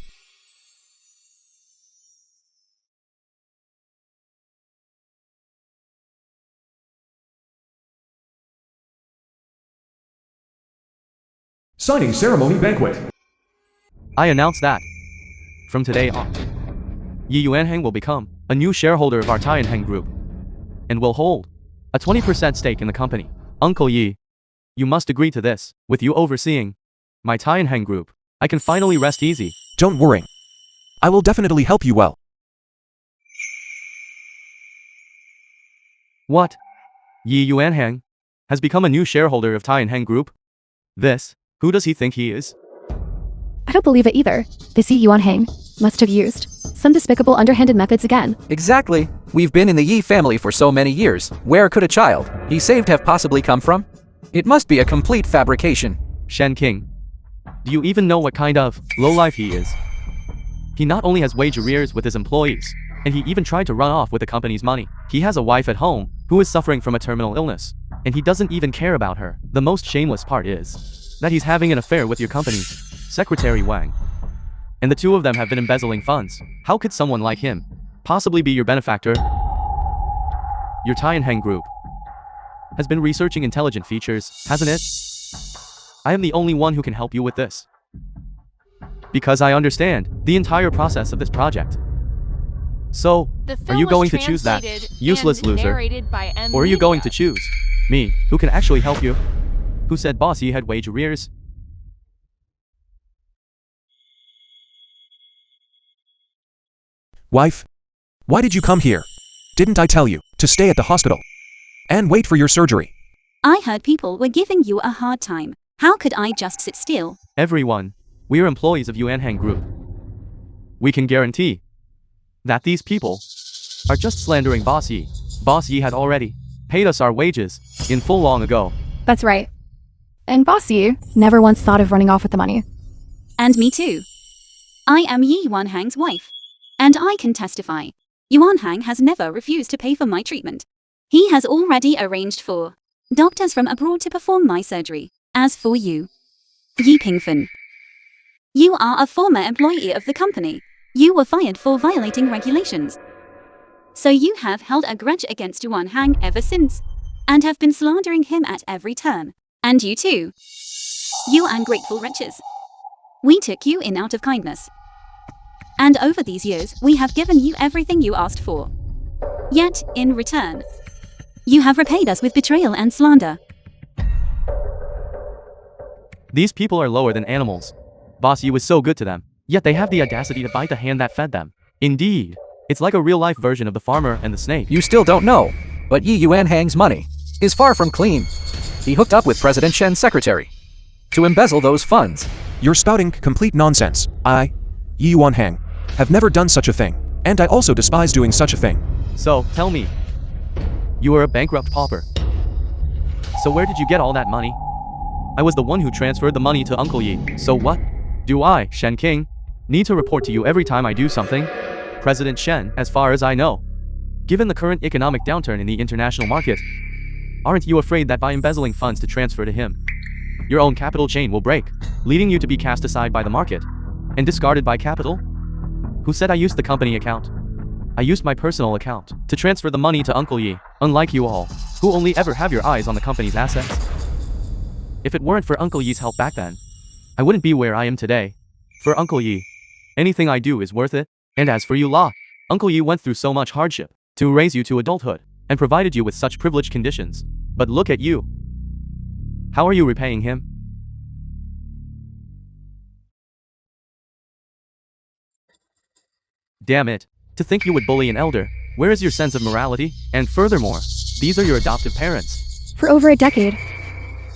Signing ceremony banquet. I announce that, from today on, Yi Yuanheng will become a new shareholder of our Tianheng Group, and will hold a 20% stake in the company. Uncle Yi, you must agree to this. With you overseeing my Tianheng Group, I can finally rest easy. Don't worry. I will definitely help you well. What? Yi Yuanheng has become a new shareholder of Tianheng Group? This? Who does he think he is? I don't believe it either. This Yi Yuan Heng must have used some despicable underhanded methods again. Exactly. We've been in the Yi family for so many years. Where could a child he saved have possibly come from? It must be a complete fabrication. Shen King, do you even know what kind of lowlife he is? He not only has wage arrears with his employees, and he even tried to run off with the company's money. He has a wife at home who is suffering from a terminal illness, and he doesn't even care about her. The most shameless part is that he's having an affair with your company's Secretary Wang. And the two of them have been embezzling funds. How could someone like him possibly be your benefactor? Your Tianheng group has been researching intelligent features, hasn't it? I am the only one who can help you with this. Because I understand the entire process of this project. So, The are film you was going to choose that translated useless and loser? narrated by M. Or are you going Media. to choose me, who can actually help you? Who said bossy had wage arrears? Wife? Why did you come here? Didn't I tell you to stay at the hospital and wait for your surgery? I heard people were giving you a hard time. How could I just sit still? Everyone, we are employees of Yuanhang Group. We can guarantee that these people are just slandering Boss Yi. Boss Yi had already paid us our wages in full long ago. That's right. And Bossy never once thought of running off with the money. And me too. I am Yi Yuanhang's wife. And I can testify. Yuanhang has never refused to pay for my treatment. He has already arranged for doctors from abroad to perform my surgery. As for you, Yi Pingfen, you are a former employee of the company. You were fired for violating regulations. So you have held a grudge against Yuanhang ever since, and have been slandering him at every turn. And you too. You ungrateful wretches. We took you in out of kindness. And over these years, we have given you everything you asked for. Yet, in return, you have repaid us with betrayal and slander. These people are lower than animals. Boss Yi was so good to them, yet they have the audacity to bite the hand that fed them. Indeed, it's like a real-life version of the farmer and the snake. You still don't know, but Yi Yuanhang's money is far from clean. He hooked up with President Shen's secretary to embezzle those funds. You're spouting complete nonsense. I, Yi Yuanhang, have never done such a thing, and I also despise doing such a thing. So, tell me, you are a bankrupt pauper. So where did you get all that money? I was the one who transferred the money to Uncle Yi. So what? Do I, Shen King, need to report to you every time I do something? President Shen, as far as I know. Given the current economic downturn in the international market, aren't you afraid that by embezzling funds to transfer to him, your own capital chain will break, leading you to be cast aside by the market and discarded by capital? Who said I used the company account? I used my personal account to transfer the money to Uncle Yi, unlike you all, who only ever have your eyes on the company's assets. If it weren't for Uncle Yi's help back then, I wouldn't be where I am today. For Uncle Yi, anything I do is worth it. And as for you La, Uncle Yi went through so much hardship to raise you to adulthood and provided you with such privileged conditions. But look at you. How are you repaying him? Damn it. To think you would bully an elder. Where is your sense of morality? And furthermore, these are your adoptive parents. For over a decade,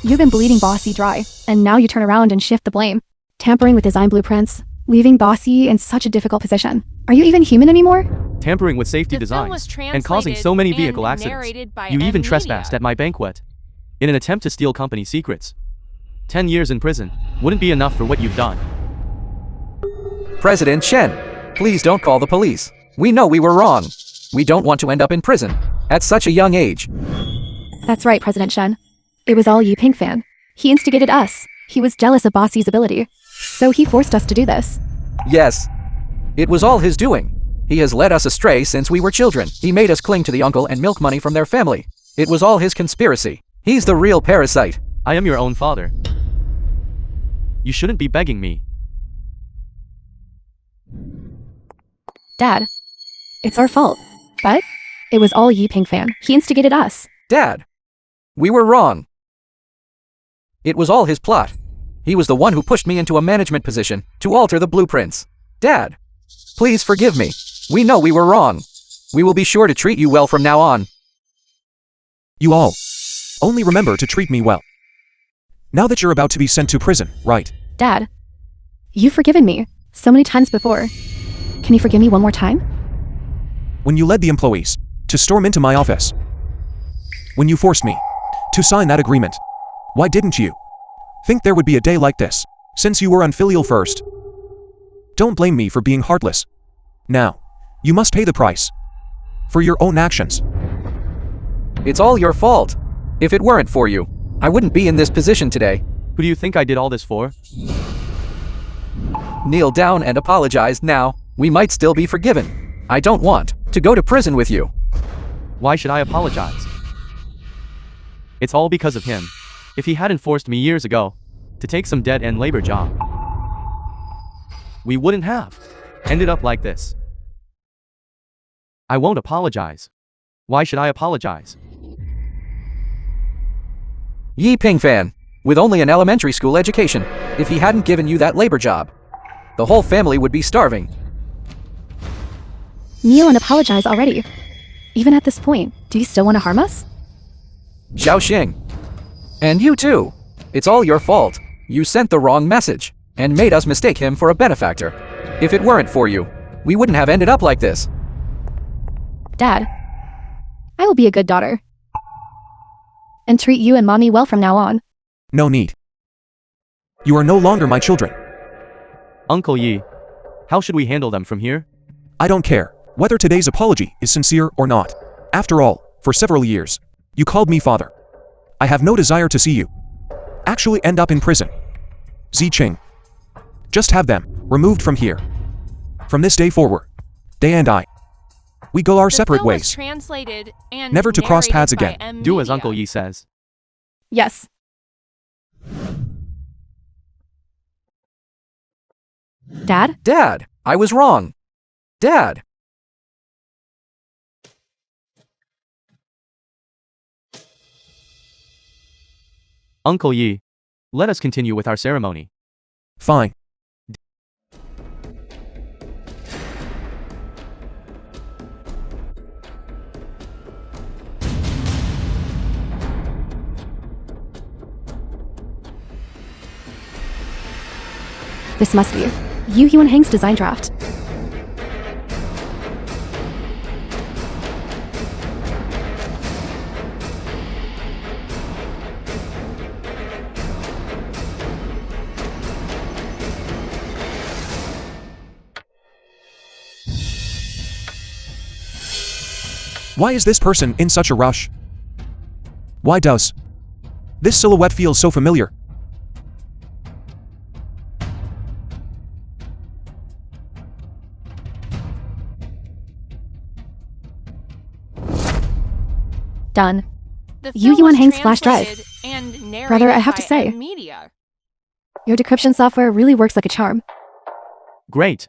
you've been bleeding Bossy dry, and now you turn around and shift the blame, tampering with design blueprints, leaving Bossy in such a difficult position. Are you even human anymore? Tampering with safety The film was designs and causing so many vehicle translated and accidents. narrated by You M. even Media. trespassed at my banquet in an attempt to steal company secrets. 10 years in prison wouldn't be enough for what you've done. President Shen, please don't call the police. We know we were wrong. We don't want to end up in prison at such a young age. That's right, President Shen. It was all Yi Pingfen. He instigated us. He was jealous of Bossy's ability. So he forced us to do this. Yes. It was all his doing. He has led us astray since we were children. He made us cling to the uncle and milk money from their family. It was all his conspiracy. He's the real parasite. I am your own father. You shouldn't be begging me. Dad, it's our fault. But it was all Yi Pingfen. He instigated us. Dad, we were wrong. It was all his plot. He was the one who pushed me into a management position to alter the blueprints. Dad, please forgive me. We know we were wrong. We will be sure to treat you well from now on. You all, only remember to treat me well. Now that you're about to be sent to prison, right? Dad, you've forgiven me so many times before. Can you forgive me one more time? When you led the employees to storm into my office, when you forced me to sign that agreement, why didn't you think there would be a day like this, since you were unfilial first? Don't blame me for being heartless. Now, you must pay the price for your own actions. It's all your fault. If it weren't for you, I wouldn't be in this position today. Who do you think I did all this for? Kneel down and apologize now. We might still be forgiven. I don't want to go to prison with you. Why should I apologize? It's all because of him. If he hadn't forced me years ago to take some dead-end labor job, we wouldn't have ended up like this. I won't apologize. Why should I apologize? Yi Ping fan, with only an elementary school education, if he hadn't given you that labor job, the whole family would be starving. Kneel and apologize already. Even at this point, do you still want to harm us? Xiao Xing. And you too. It's all your fault. You sent the wrong message and made us mistake him for a benefactor. If it weren't for you, we wouldn't have ended up like this. Dad, I will be a good daughter. And treat you and Mommy well from now on. No need. You are no longer my children. Uncle Yi, how should we handle them from here? I don't care whether today's apology is sincere or not. After all, for several years, you called me father. I have no desire to see you actually end up in prison. Ziqing. Just have them removed from here. From this day forward, Day and I, we go our separate The film was ways. translated and Never to cross narrated paths by again. M. Do as Media. Uncle Yi says. Yes. Dad? Dad, I was wrong. Dad. Uncle Yi, let us continue with our ceremony. Fine. This must be Yu Hyun Hang's design draft. Why is this person in such a rush? Why does this silhouette feel so familiar? Done. The Yu film was Yuan Hang's flash drive. translated and narrated Brother, I have to by say, M. Media. your decryption software really works like a charm. Great.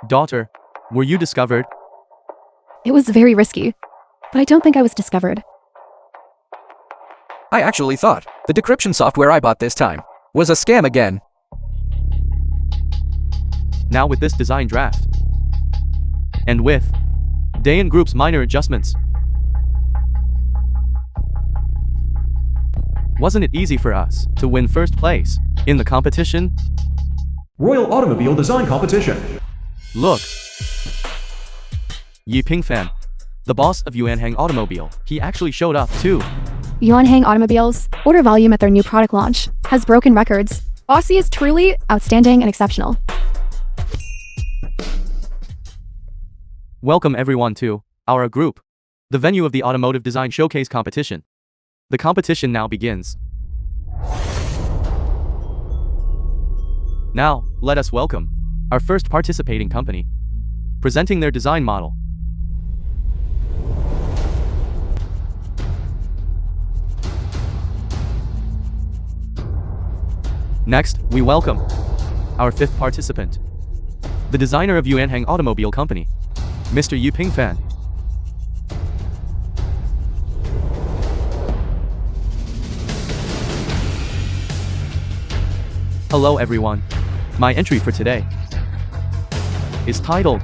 Daughter, were you discovered? It was very risky, but I don't think I was discovered. I actually thought the decryption software I bought this time was a scam again. Now with this design draft, and with Dayan Group's minor adjustments, wasn't it easy for us to win first place in the competition? Royal Automobile Design Competition. Look. Yi Ping fan, the boss of Yuan Hang Automobile, he actually showed up too. Yuan Hang Automobiles' order volume at their new product launch has broken records. Bossy is truly outstanding and exceptional. Welcome everyone to our group, the venue of the Automotive Design Showcase competition. The competition now begins. Now, let us welcome our first participating company, presenting their design model. Next, we welcome our fifth participant, the designer of Yuan Hang Automobile Company, Mr. Yu Ping Fan. Hello everyone. My entry for today is titled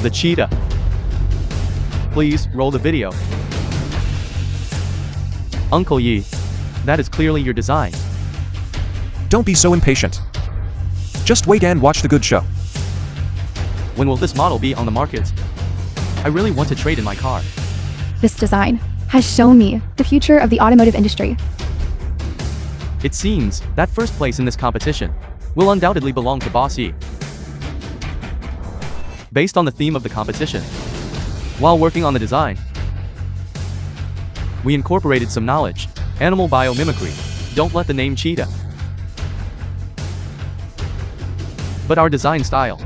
The Cheetah. Please roll the video. Uncle Yi, that is clearly your design. Don't be so impatient. Just wait and watch the good show. When will this model be on the market? I really want to trade in my car. This design has shown me the future of the automotive industry. It seems that first place in this competition will undoubtedly belong to Boss Yi. Based on the theme of the competition, while working on the design, we incorporated some knowledge, animal biomimicry. Don't let the name cheetah But our design style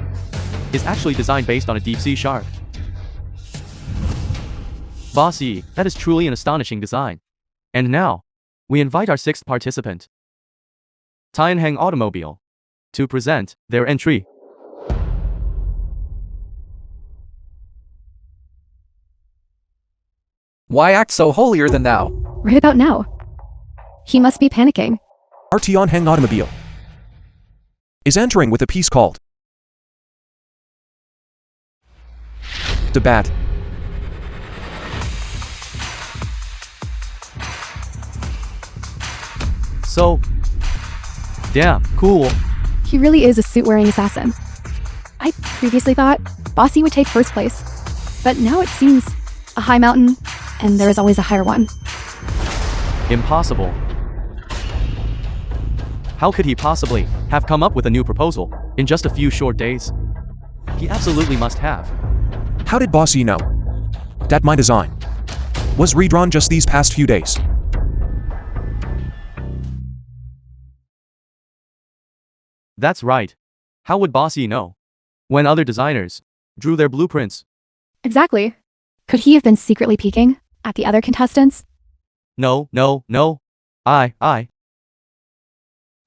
is actually designed based on a deep-sea shark. Bossy, that is truly an astonishing design. And now, we invite our sixth participant, Tianheng Automobile, to present their entry. Why act so holier than thou? Right about now. He must be panicking. Our Tianheng Automobile is entering with a piece called Debat. So, damn, cool. He really is a suit-wearing assassin. I previously thought Bossy would take first place, but now it seems a high mountain, and there is always a higher one. Impossible. How could he possibly have come up with a new proposal in just a few short days? He absolutely must have. How did Bossy know that my design was redrawn just these past few days? That's right. How would Bossy know when other designers drew their blueprints? Exactly. Could he have been secretly peeking at the other contestants? No.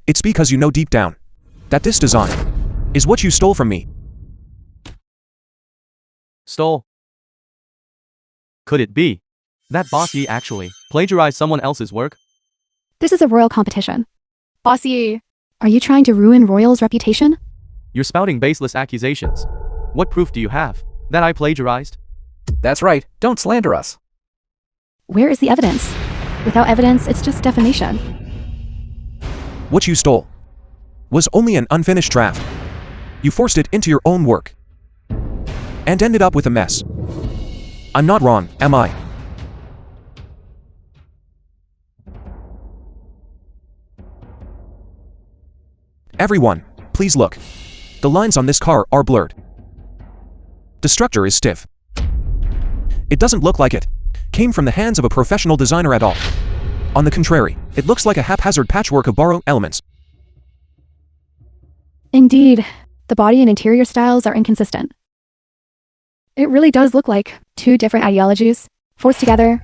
It's because you know deep down that this design is what you stole from me. Stole. Could it be that Bossy actually plagiarized someone else's work? This is a royal competition. Bossy, are you trying to ruin Royal's reputation? You're spouting baseless accusations. What proof do you have that I plagiarized? That's right, don't slander us. Where is the evidence? Without evidence, it's just defamation. What you stole was only an unfinished draft. You forced it into your own work and ended up with a mess. I'm not wrong, am I? Everyone, please look. The lines on this car are blurred. The structure is stiff. It doesn't look like it came from the hands of a professional designer at all. On the contrary, it looks like a haphazard patchwork of borrowed elements. Indeed, the body and interior styles are inconsistent. It really does look like two different ideologies forced together.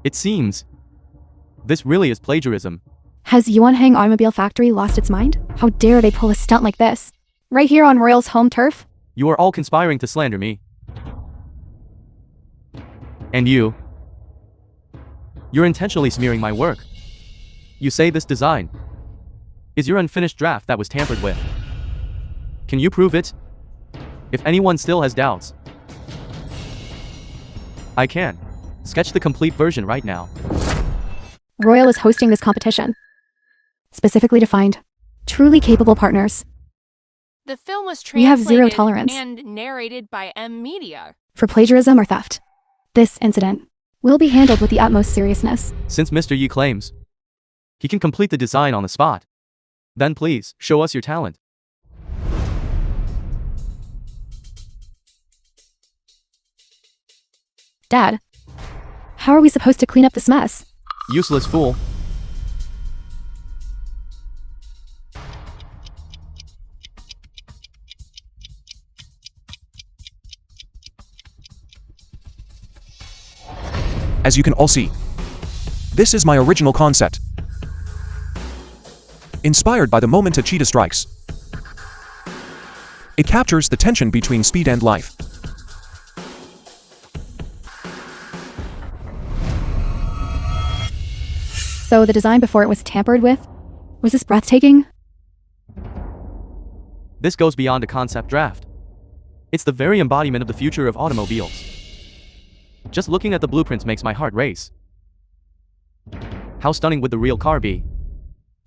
It seems this really is plagiarism. Has Yuanhang Automobile Factory lost its mind? How dare they pull a stunt like this? Right here on Royal's home turf? You are all conspiring to slander me. And you're intentionally smearing my work. You say this design is your unfinished draft that was tampered with. Can you prove it? If anyone still has doubts, I can sketch the complete version right now. Royal is hosting this competition, specifically to find truly capable partners. The film was We have zero translated tolerance and narrated by M Media. for plagiarism or theft. This incident will be handled with the utmost seriousness. Since Mr. Yi claims he can complete the design on the spot, then please show us your talent. Dad, how are we supposed to clean up this mess? Useless fool. As you can all see, this is my original concept. Inspired by the moment a cheetah strikes. It captures the tension between speed and life. So the design before it was tampered with? Was this breathtaking? This goes beyond a concept draft. It's the very embodiment of the future of automobiles. Just looking at the blueprints makes my heart race. How stunning would the real car be?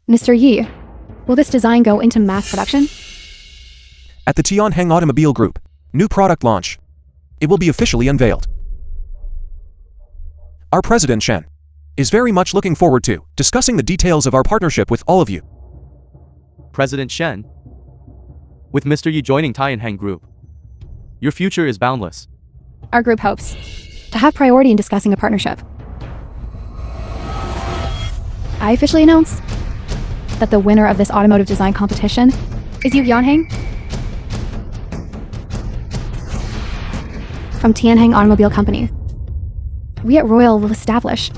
Mr. Yi, will this design go into mass production? At the Tianheng Automobile Group, new product launch. It will be officially unveiled. Our President Shen is very much looking forward to discussing the details of our partnership with all of you. President Shen? With Mr. Yi joining Tianheng Group, your future is boundless. Our group hopes to have priority in discussing a partnership. I officially announce that the winner of this automotive design competition is Yu Yanheng from Tianheng Automobile Company. We at Royal will establish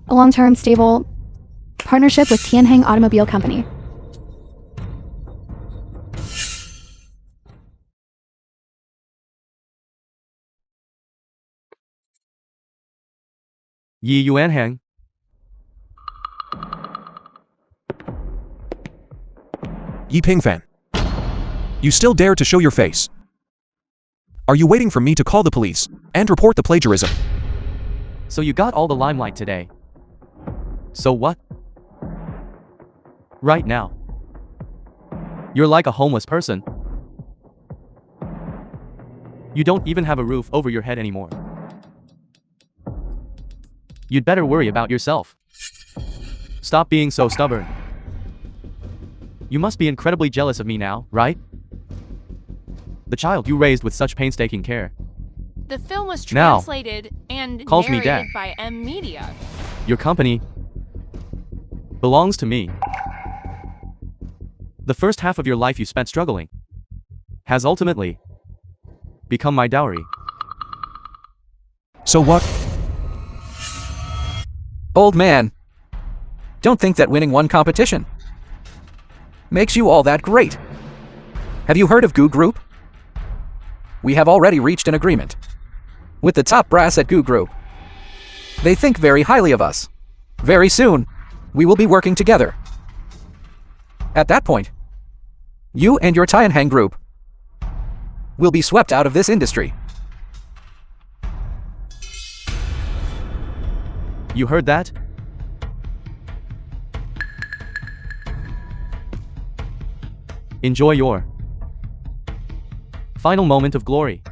a long-term, stable partnership with Tianheng Automobile Company. Yi Yuanhang. Yi Pingfan. You still dare to show your face? Are you waiting for me to call the police and report the plagiarism? So you got all the limelight today. So what? Right now. You're like a homeless person. You don't even have a roof over your head anymore. You'd better worry about yourself. Stop being so stubborn. You must be incredibly jealous of me now, right? The child you raised with such painstaking care. The film was Now, translated and calls me narrated Dad. by M Media. Your company belongs to me. The first half of your life you spent struggling has ultimately become my dowry. So what? Old man, don't think that winning one competition makes you all that great. Have you heard of Goo Group? We have already reached an agreement with the top brass at Goo Group. They think very highly of us. Very soon, we will be working together. At that point, you and your Tianheng Group will be swept out of this industry. You heard that? Enjoy your final moment of glory.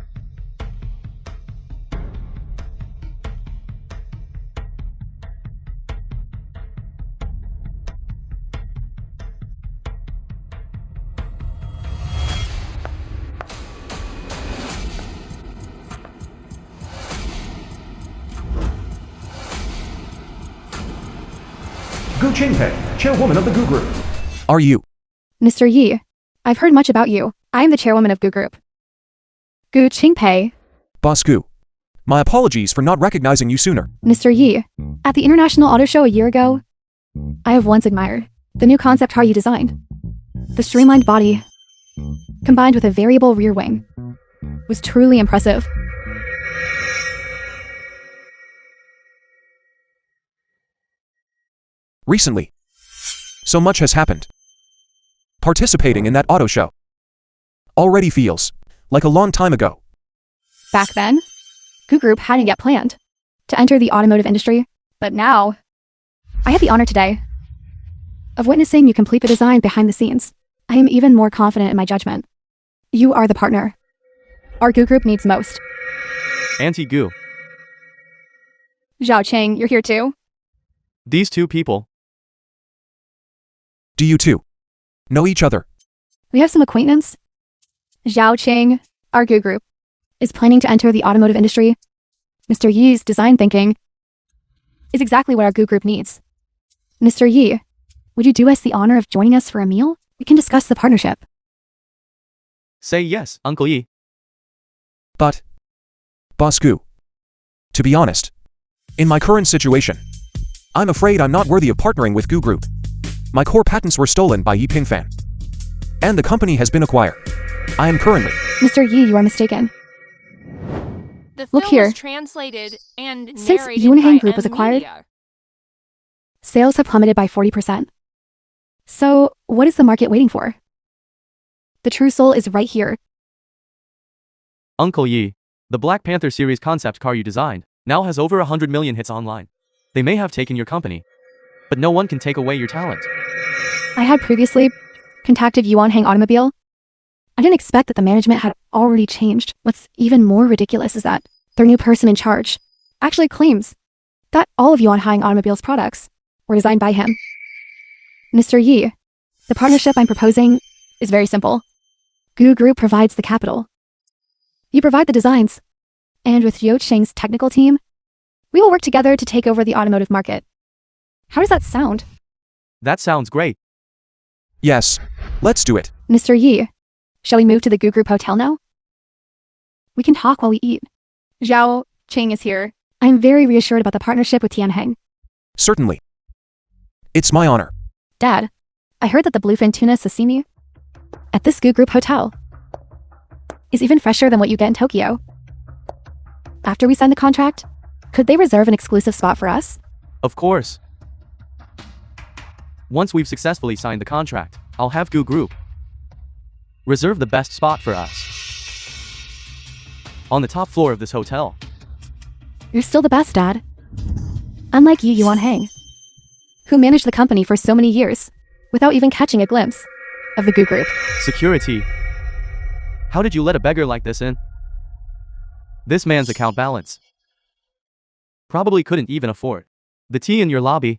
Gu Qingpei, chairwoman of the Gu Group. Are you? Mr. Yi, I've heard much about you. I am the chairwoman of Gu Group. Gu Qingpei. Boss Gu. My apologies for not recognizing you sooner. Mr. Yi, at the International Auto Show a year ago, I have once admired the new concept car you designed. The streamlined body, combined with a variable rear wing, was truly impressive. Recently, so much has happened. Participating in that auto show already feels like a long time ago. Back then, Gu Group hadn't yet planned to enter the automotive industry, but now, I had the honor today of witnessing you complete the design behind the scenes. I am even more confident in my judgment. You are the partner our Gu Group needs most. Auntie Gu, Zhao Cheng, you're here too? these two people. Do you two know each other? We have some acquaintance. Zhao Cheng, our Gu Group, is planning to enter the automotive industry. Mr. Yi's design thinking is exactly what our Gu Group needs. Mr. Yi, would you do us the honor of joining us for a meal? We can discuss the partnership. Say yes, Uncle Yi. But, Boss Gu, to be honest, in my current situation, I'm afraid I'm not worthy of partnering with Gu Group. My core patents were stolen by Yi Pingfan, and the company has been acquired. I am currently... Mr. Yi, you are mistaken. The Look film here. was translated and Since narrated Yunheng by Group was M acquired, Media. Sales have plummeted by 40%. So, what is the market waiting for? The true soul is right here. Uncle Yi, the Black Panther series concept car you designed now has over 100 million hits online. They may have taken your company, but no one can take away your talent. I had previously contacted Yuanheng Automobile. I didn't expect that the management had already changed. What's even more ridiculous is that their new person in charge actually claims that all of Yuanheng Automobile's products were designed by him. Mr. Yi, the partnership I'm proposing is very simple. Gu Group provides the capital. You provide the designs. And with Yo Cheng's technical team, we will work together to take over the automotive market. How does that sound? That sounds great. Yes. Let's do it. Mr. Yi, shall we move to the Goo Group Hotel now? We can talk while we eat. Zhao Ching is here. I'm very reassured about the partnership with Tianheng. Certainly. It's my honor. Dad, I heard that the bluefin tuna sashimi at this Goo Group Hotel is even fresher than what you get in Tokyo. After we sign the contract, could they reserve an exclusive spot for us? Of course. Once we've successfully signed the contract, I'll have Goo Group reserve the best spot for us on the top floor of this hotel. You're still the best, Dad. Unlike you, Yuan Hang, who managed the company for so many years without even catching a glimpse of the Goo Group. Security. How did you let a beggar like this in? This man's account balance probably couldn't even afford the tea in your lobby.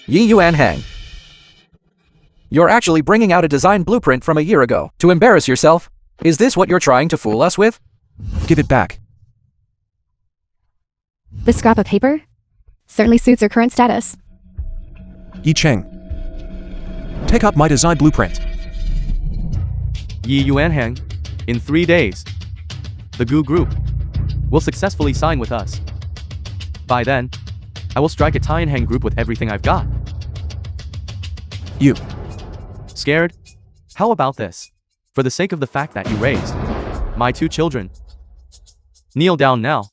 Yi Yuan Hang. You're actually bringing out a design blueprint from a year ago to embarrass yourself? Is this what you're trying to fool us with? Give it back. This scrap of paper certainly suits your current status. Yi Cheng. Take up my design blueprint. Yi Yuanhang, in 3 days, the Goo Group will successfully sign with us. By then, I will strike a Tianheng group with everything I've got. You. Scared? How about this? For the sake of the fact that you raised my 2 children, kneel down now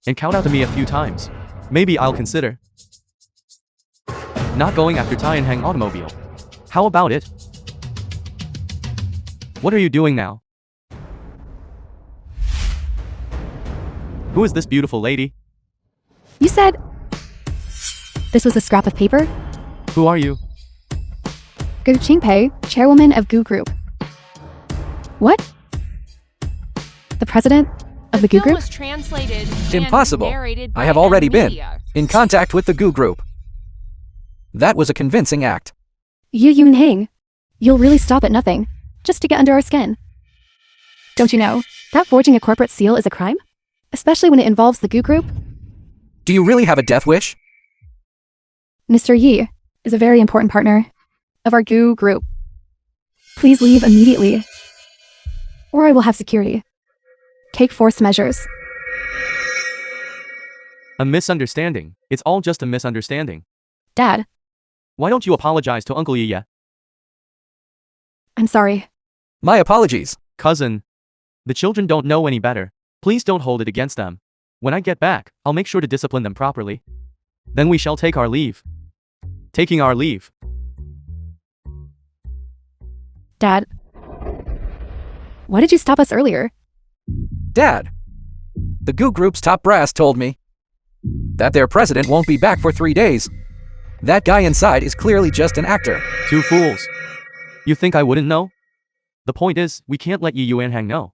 and count out to me a few times. Maybe I'll consider not going after Tianheng Automobile. How about it? What are you doing now? Who is this beautiful lady? You said this was a scrap of paper? Who are you? Gu Qingpei, chairwoman of Goo Group. What? The president of the Goo film Group? was translated Impossible. and narrated I by have already been media. in contact with the Goo Group. That was a convincing act. Yu Yunheng, you'll really stop at nothing, just to get under our skin. Don't you know that forging a corporate seal is a crime? Especially when it involves the Goo Group? Do you really have a death wish? Mr. Yi is a very important partner of our Goo Group. Please leave immediately, or I will have security take forced measures. A misunderstanding. It's all just a misunderstanding. Dad, Why don't you apologize to Uncle Yi yet? I'm sorry. My apologies. Cousin, the children don't know any better. Please don't hold it against them. When I get back, I'll make sure to discipline them properly. Then we shall take our leave. Taking our leave. Dad, why did you stop us earlier? Dad, the Goo Group's top brass told me that their president won't be back for 3 days. That guy inside is clearly just an actor. 2 fools. You think I wouldn't know? The point is, we can't let Yi Yuanhang know.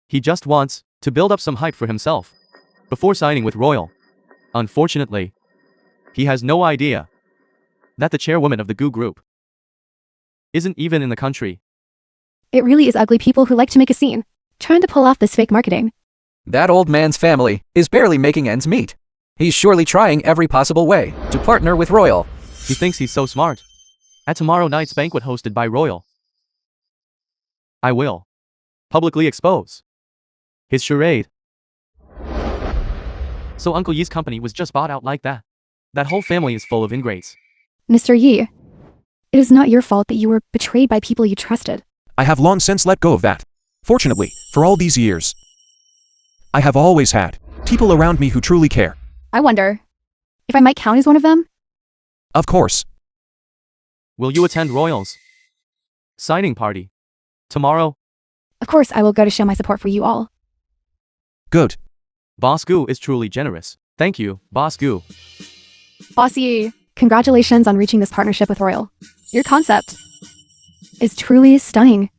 He just wants to build up some hype for himself before signing with Royal. Unfortunately, he has no idea that the chairwoman of the Goo Group isn't even in the country. It really is ugly people who like to make a scene, trying to pull off this fake marketing. That old man's family is barely making ends meet. He's surely trying every possible way to partner with Royal. He thinks he's so smart. At tomorrow night's banquet hosted by Royal, I will publicly expose his charade. So Uncle Yi's company was just bought out like that. That whole family is full of ingrates. Mr. Yi, it is not your fault that you were betrayed by people you trusted. I have long since let go of that. Fortunately, for all these years, I have always had people around me who truly care. I wonder if I might count as one of them? Of course. Will you attend Royal's signing party tomorrow? Of course, I will go to show my support for you all. Good. Boss Gu is truly generous. Thank you, Boss Gu. Boss Yi, congratulations on reaching this partnership with Royal. Your concept is truly stunning.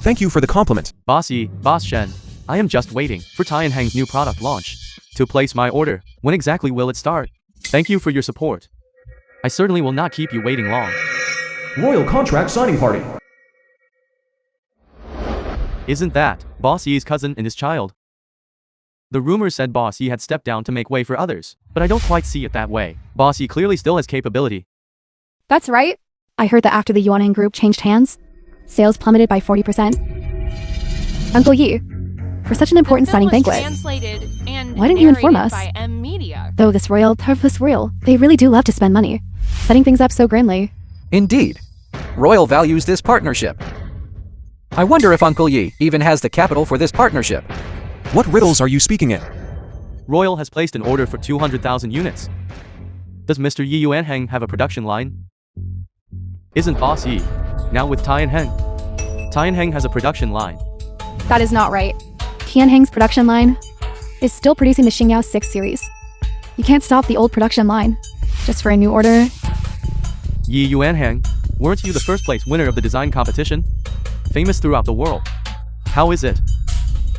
Thank you for the compliment. Boss Yi, Boss Shen, I am just waiting for Tianheng's new product launch to place my order. When exactly will it start? Thank you for your support. I certainly will not keep you waiting long. Royal contract signing party. Isn't that Boss Yi's cousin and his child? The rumors said Boss Yi had stepped down to make way for others, but I don't quite see it that way. Boss Yi clearly still has capability. That's right. I heard that after the Yuanheng Group changed hands, sales plummeted by 40%. Uncle Yi, for such an important signing banquet, Translated and why didn't you inform narrated us? By M Media. Though this royal, they really do love to spend money, setting things up so grandly. Indeed. Royal values this partnership. I wonder if Uncle Yi even has the capital for this partnership. What riddles are you speaking in? Royal has placed an order for 200,000 units. Does Mr. Yi Yuanheng have a production line? Isn't Boss Yi now with Tianheng? Tianheng has a production line. That is not right. Tianheng's production line is still producing the Xingyao 6 series. You can't stop the old production line just for a new order. Yi Yuanheng, weren't you the first place winner of the design competition? Famous throughout the world. How is it?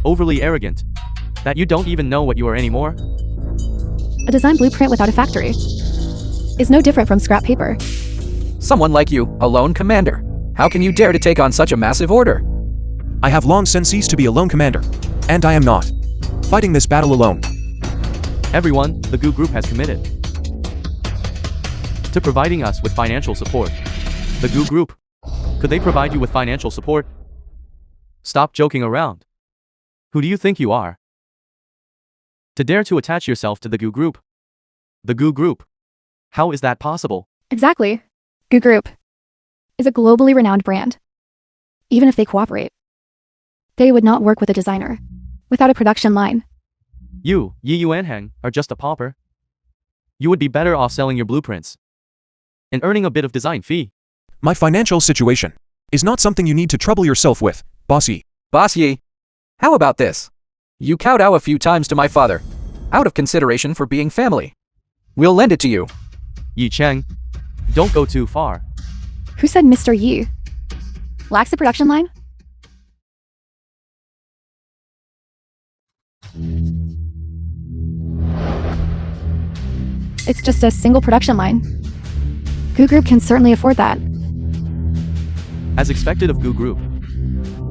Overly arrogant. That you don't even know what you are anymore? A design blueprint without a factory is no different from scrap paper. Someone like you, a lone commander. How can you dare to take on such a massive order? I have long since ceased to be a lone commander. And I am not fighting this battle alone. Everyone, the GU Group has committed to providing us with financial support. The GU Group. Could they provide you with financial support? Stop joking around. Who do you think you are? To dare to attach yourself to the GU Group. The GU Group. How is that possible? Exactly. GU Group is a globally renowned brand. Even if they cooperate, they would not work with a designer without a production line. You, Yi Yuanheng, are just a pauper. You would be better off selling your blueprints and earning a bit of design fee. My financial situation is not something you need to trouble yourself with, Boss Yi. Boss Yi, how about this? You kowtow a few times to my father, out of consideration for being family. We'll lend it to you. Yi Cheng, don't go too far. Who said Mr. Yi lacks a production line? It's just a single production line. GU Group can certainly afford that. As expected of GU Group.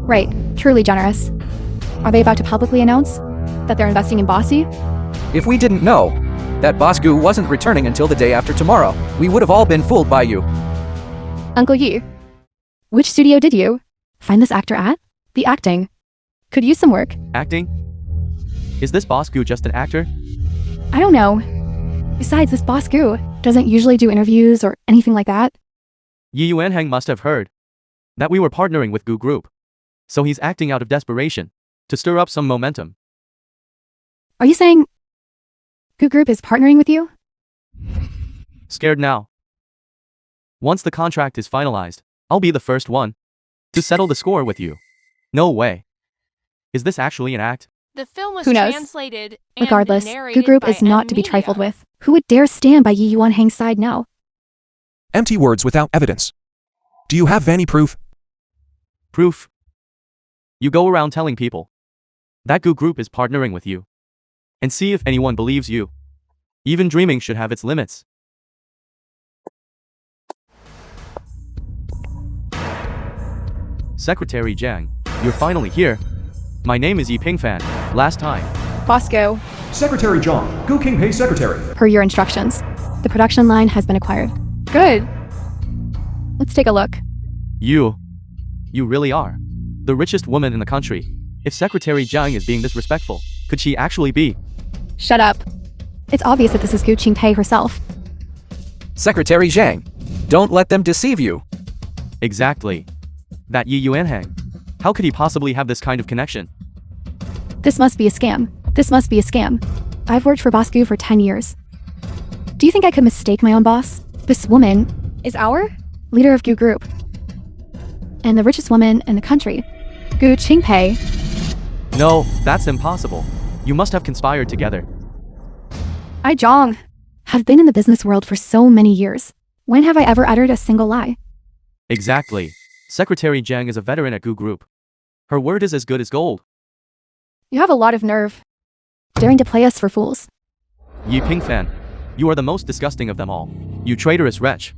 Right, truly generous. Are they about to publicly announce that they're investing in Boss Yi? If we didn't know that Boss Gu wasn't returning until the day after tomorrow, we would have all been fooled by you. Uncle Yi, which studio did you find this actor at? The acting could use some work. Acting? Is this Boss Gu just an actor? I don't know. Besides, this Boss Gu doesn't usually do interviews or anything like that. Yi Yuanheng must have heard that we were partnering with GU Group. So he's acting out of desperation to stir up some momentum. Are you saying GU Group is partnering with you? Scared now. Once the contract is finalized, I'll be the first one to settle the score with you. No way. Is this actually an act? The film was Who knows? translated and Regardless, narrated GU Group by is not M to be Media. trifled with. Who would dare stand by Yi Yuanheng's side now? Empty words without evidence. Do you have any proof? Proof? You go around telling people that GU Group is partnering with you. And see if anyone believes you. Even dreaming should have its limits. Secretary Jiang, you're finally here. My name is Yi Pingfan. Last time. Bosco, Secretary John, Gu Qingpei Secretary. per your instructions, the production line has been acquired. Good. Let's take a look. You really are the richest woman in the country. If Secretary Jiang is being disrespectful, could she actually be? Shut up. It's obvious that this is Gu Qingpei herself. Secretary Zhang, don't let them deceive you. Exactly. That Yi Yuanheng. How could he possibly have this kind of connection? This must be a scam. This must be a scam. I've worked for Boss Gu for 10 years. Do you think I could mistake my own boss? This woman is our leader of GU Group. And the richest woman in the country. Gu Qingpei. No, that's impossible. You must have conspired together. I, Zhang, have been in the business world for so many years. When have I ever uttered a single lie? Exactly. Secretary Jiang is a veteran at GU Group. Her word is as good as gold. You have a lot of nerve. Daring to play us for fools. Yi Pingfan, you are the most disgusting of them all. You traitorous wretch.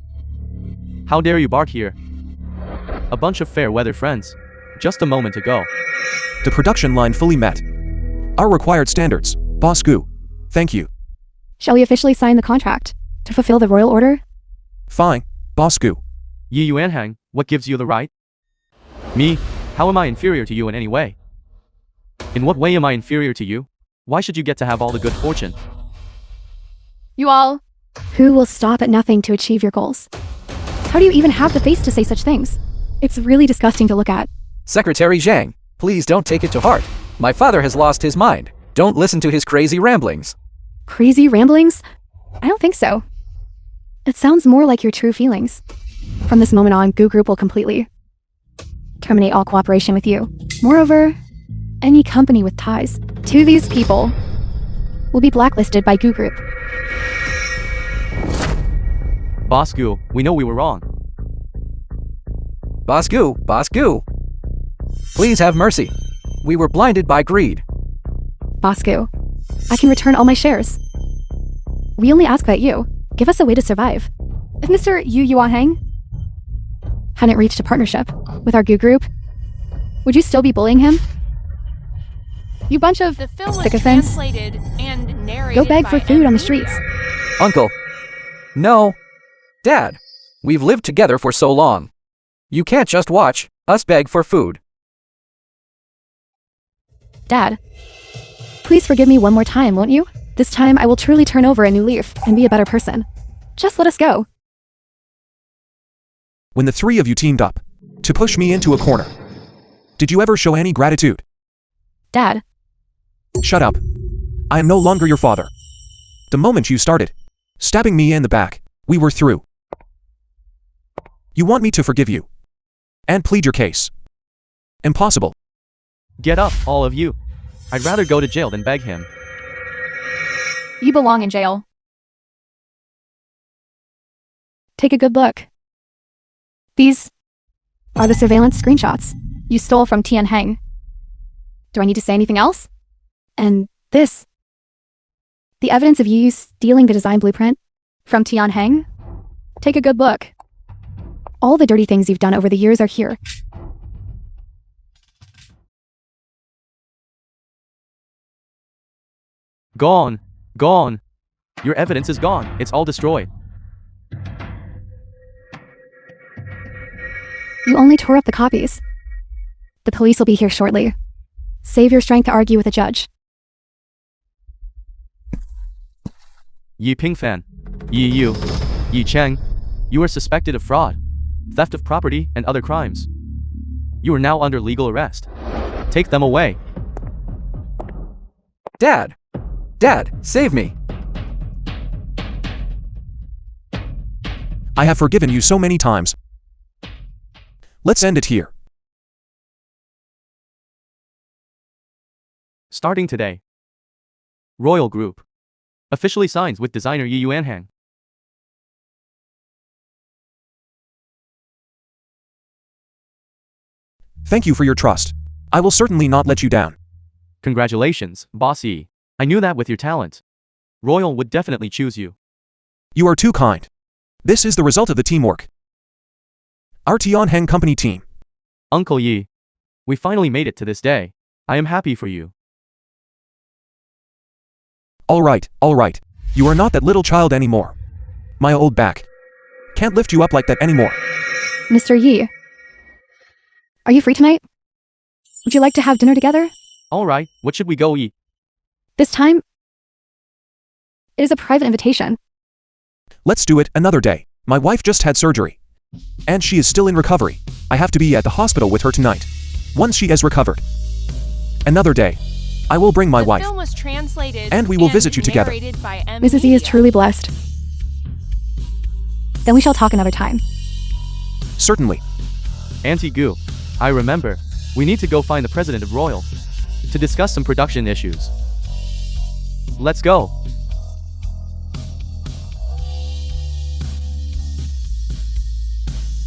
How dare you bark here? A bunch of fair weather friends. Just a moment ago. The production line fully met. our required standards, Boss Gu. Thank you. Shall we officially sign the contract to fulfill the royal order? Fine, Boss Gu. Yi Yuanhang, what gives you the right? Me? How am I inferior to you in any way? In what way am I inferior to you? Why should you get to have all the good fortune? You all. Who will stop at nothing to achieve your goals? How do you even have the face to say such things? It's really disgusting to look at. Secretary Zhang, please don't take it to heart. My father has lost his mind. Don't listen to his crazy ramblings. Crazy ramblings? I don't think so. It sounds more like your true feelings. From this moment on, Gu Group will completely terminate all cooperation with you. Moreover, any company with ties to these people will be blacklisted by Gu Group. Boss Gu, we know we were wrong. Boss Gu. Please have mercy. We were blinded by greed. Bosco, I can return all my shares. We only ask that you give us a way to survive. If Mr. Yu Yuanhang hadn't reached a partnership with our Gu Group, would you still be bullying him? You bunch of The film was sycophants. translated and narrated Go beg by for food on the Ungrateful. streets. Uncle. No. Dad. We've lived together for so long. You can't just watch us beg for food. Dad, please forgive me one more time, won't you? This time I will truly turn over a new leaf and be a better person. Just let us go. When the three of you teamed up to push me into a corner, did you ever show any gratitude? Dad, Shut up. I am no longer your father. The moment you started stabbing me in the back, we were through. You want me to forgive you and plead your case? Impossible. Get up, all of you. I'd rather go to jail than beg him. you belong in jail. Take a good look. These are the surveillance screenshots you stole from Tianheng. Do I need to say anything else? And this. The evidence of you stealing the design blueprint from Tianheng? Take a good look. All the dirty things you've done over the years are here. Gone. Gone. Your evidence is gone. It's all destroyed. You only tore up the copies. The police will be here shortly. Save your strength to argue with a judge. Yi Pingfan, Yi Yu, Yi Cheng, you are suspected of fraud, theft of property, and other crimes. You are now under legal arrest. Take them away. Dad! Dad, save me! I have forgiven you so many times. Let's end it here. Starting today. Royal Group. Officially signs with designer Yi Yuanhang. Thank you for your trust. I will certainly not let you down. Congratulations, Boss Yi. I knew that with your talent, Royal would definitely choose you. You are too kind. This is the result of the teamwork. Our Tianheng company team. Uncle Yi, we finally made it to this day. I am happy for you. All right. You are not that little child anymore. My old back can't lift you up like that anymore. Mr. Yi, are you free tonight? Would you like to have dinner together? Alright, what should we go eat? This time, it is a private invitation. Let's do it another day. My wife just had surgery, and she is still in recovery. I have to be at the hospital with her tonight. Once she has recovered. Another day, I will bring my The wife, film was translated and we will visit you together. narrated by M. Mrs. E is Media. truly blessed. Then we shall talk another time. Certainly. Auntie Gu, I remember. We need to go find the president of Royal to discuss some production issues. Let's go.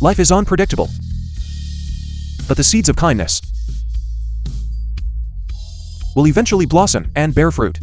Life is unpredictable, but the seeds of kindness will eventually blossom and bear fruit.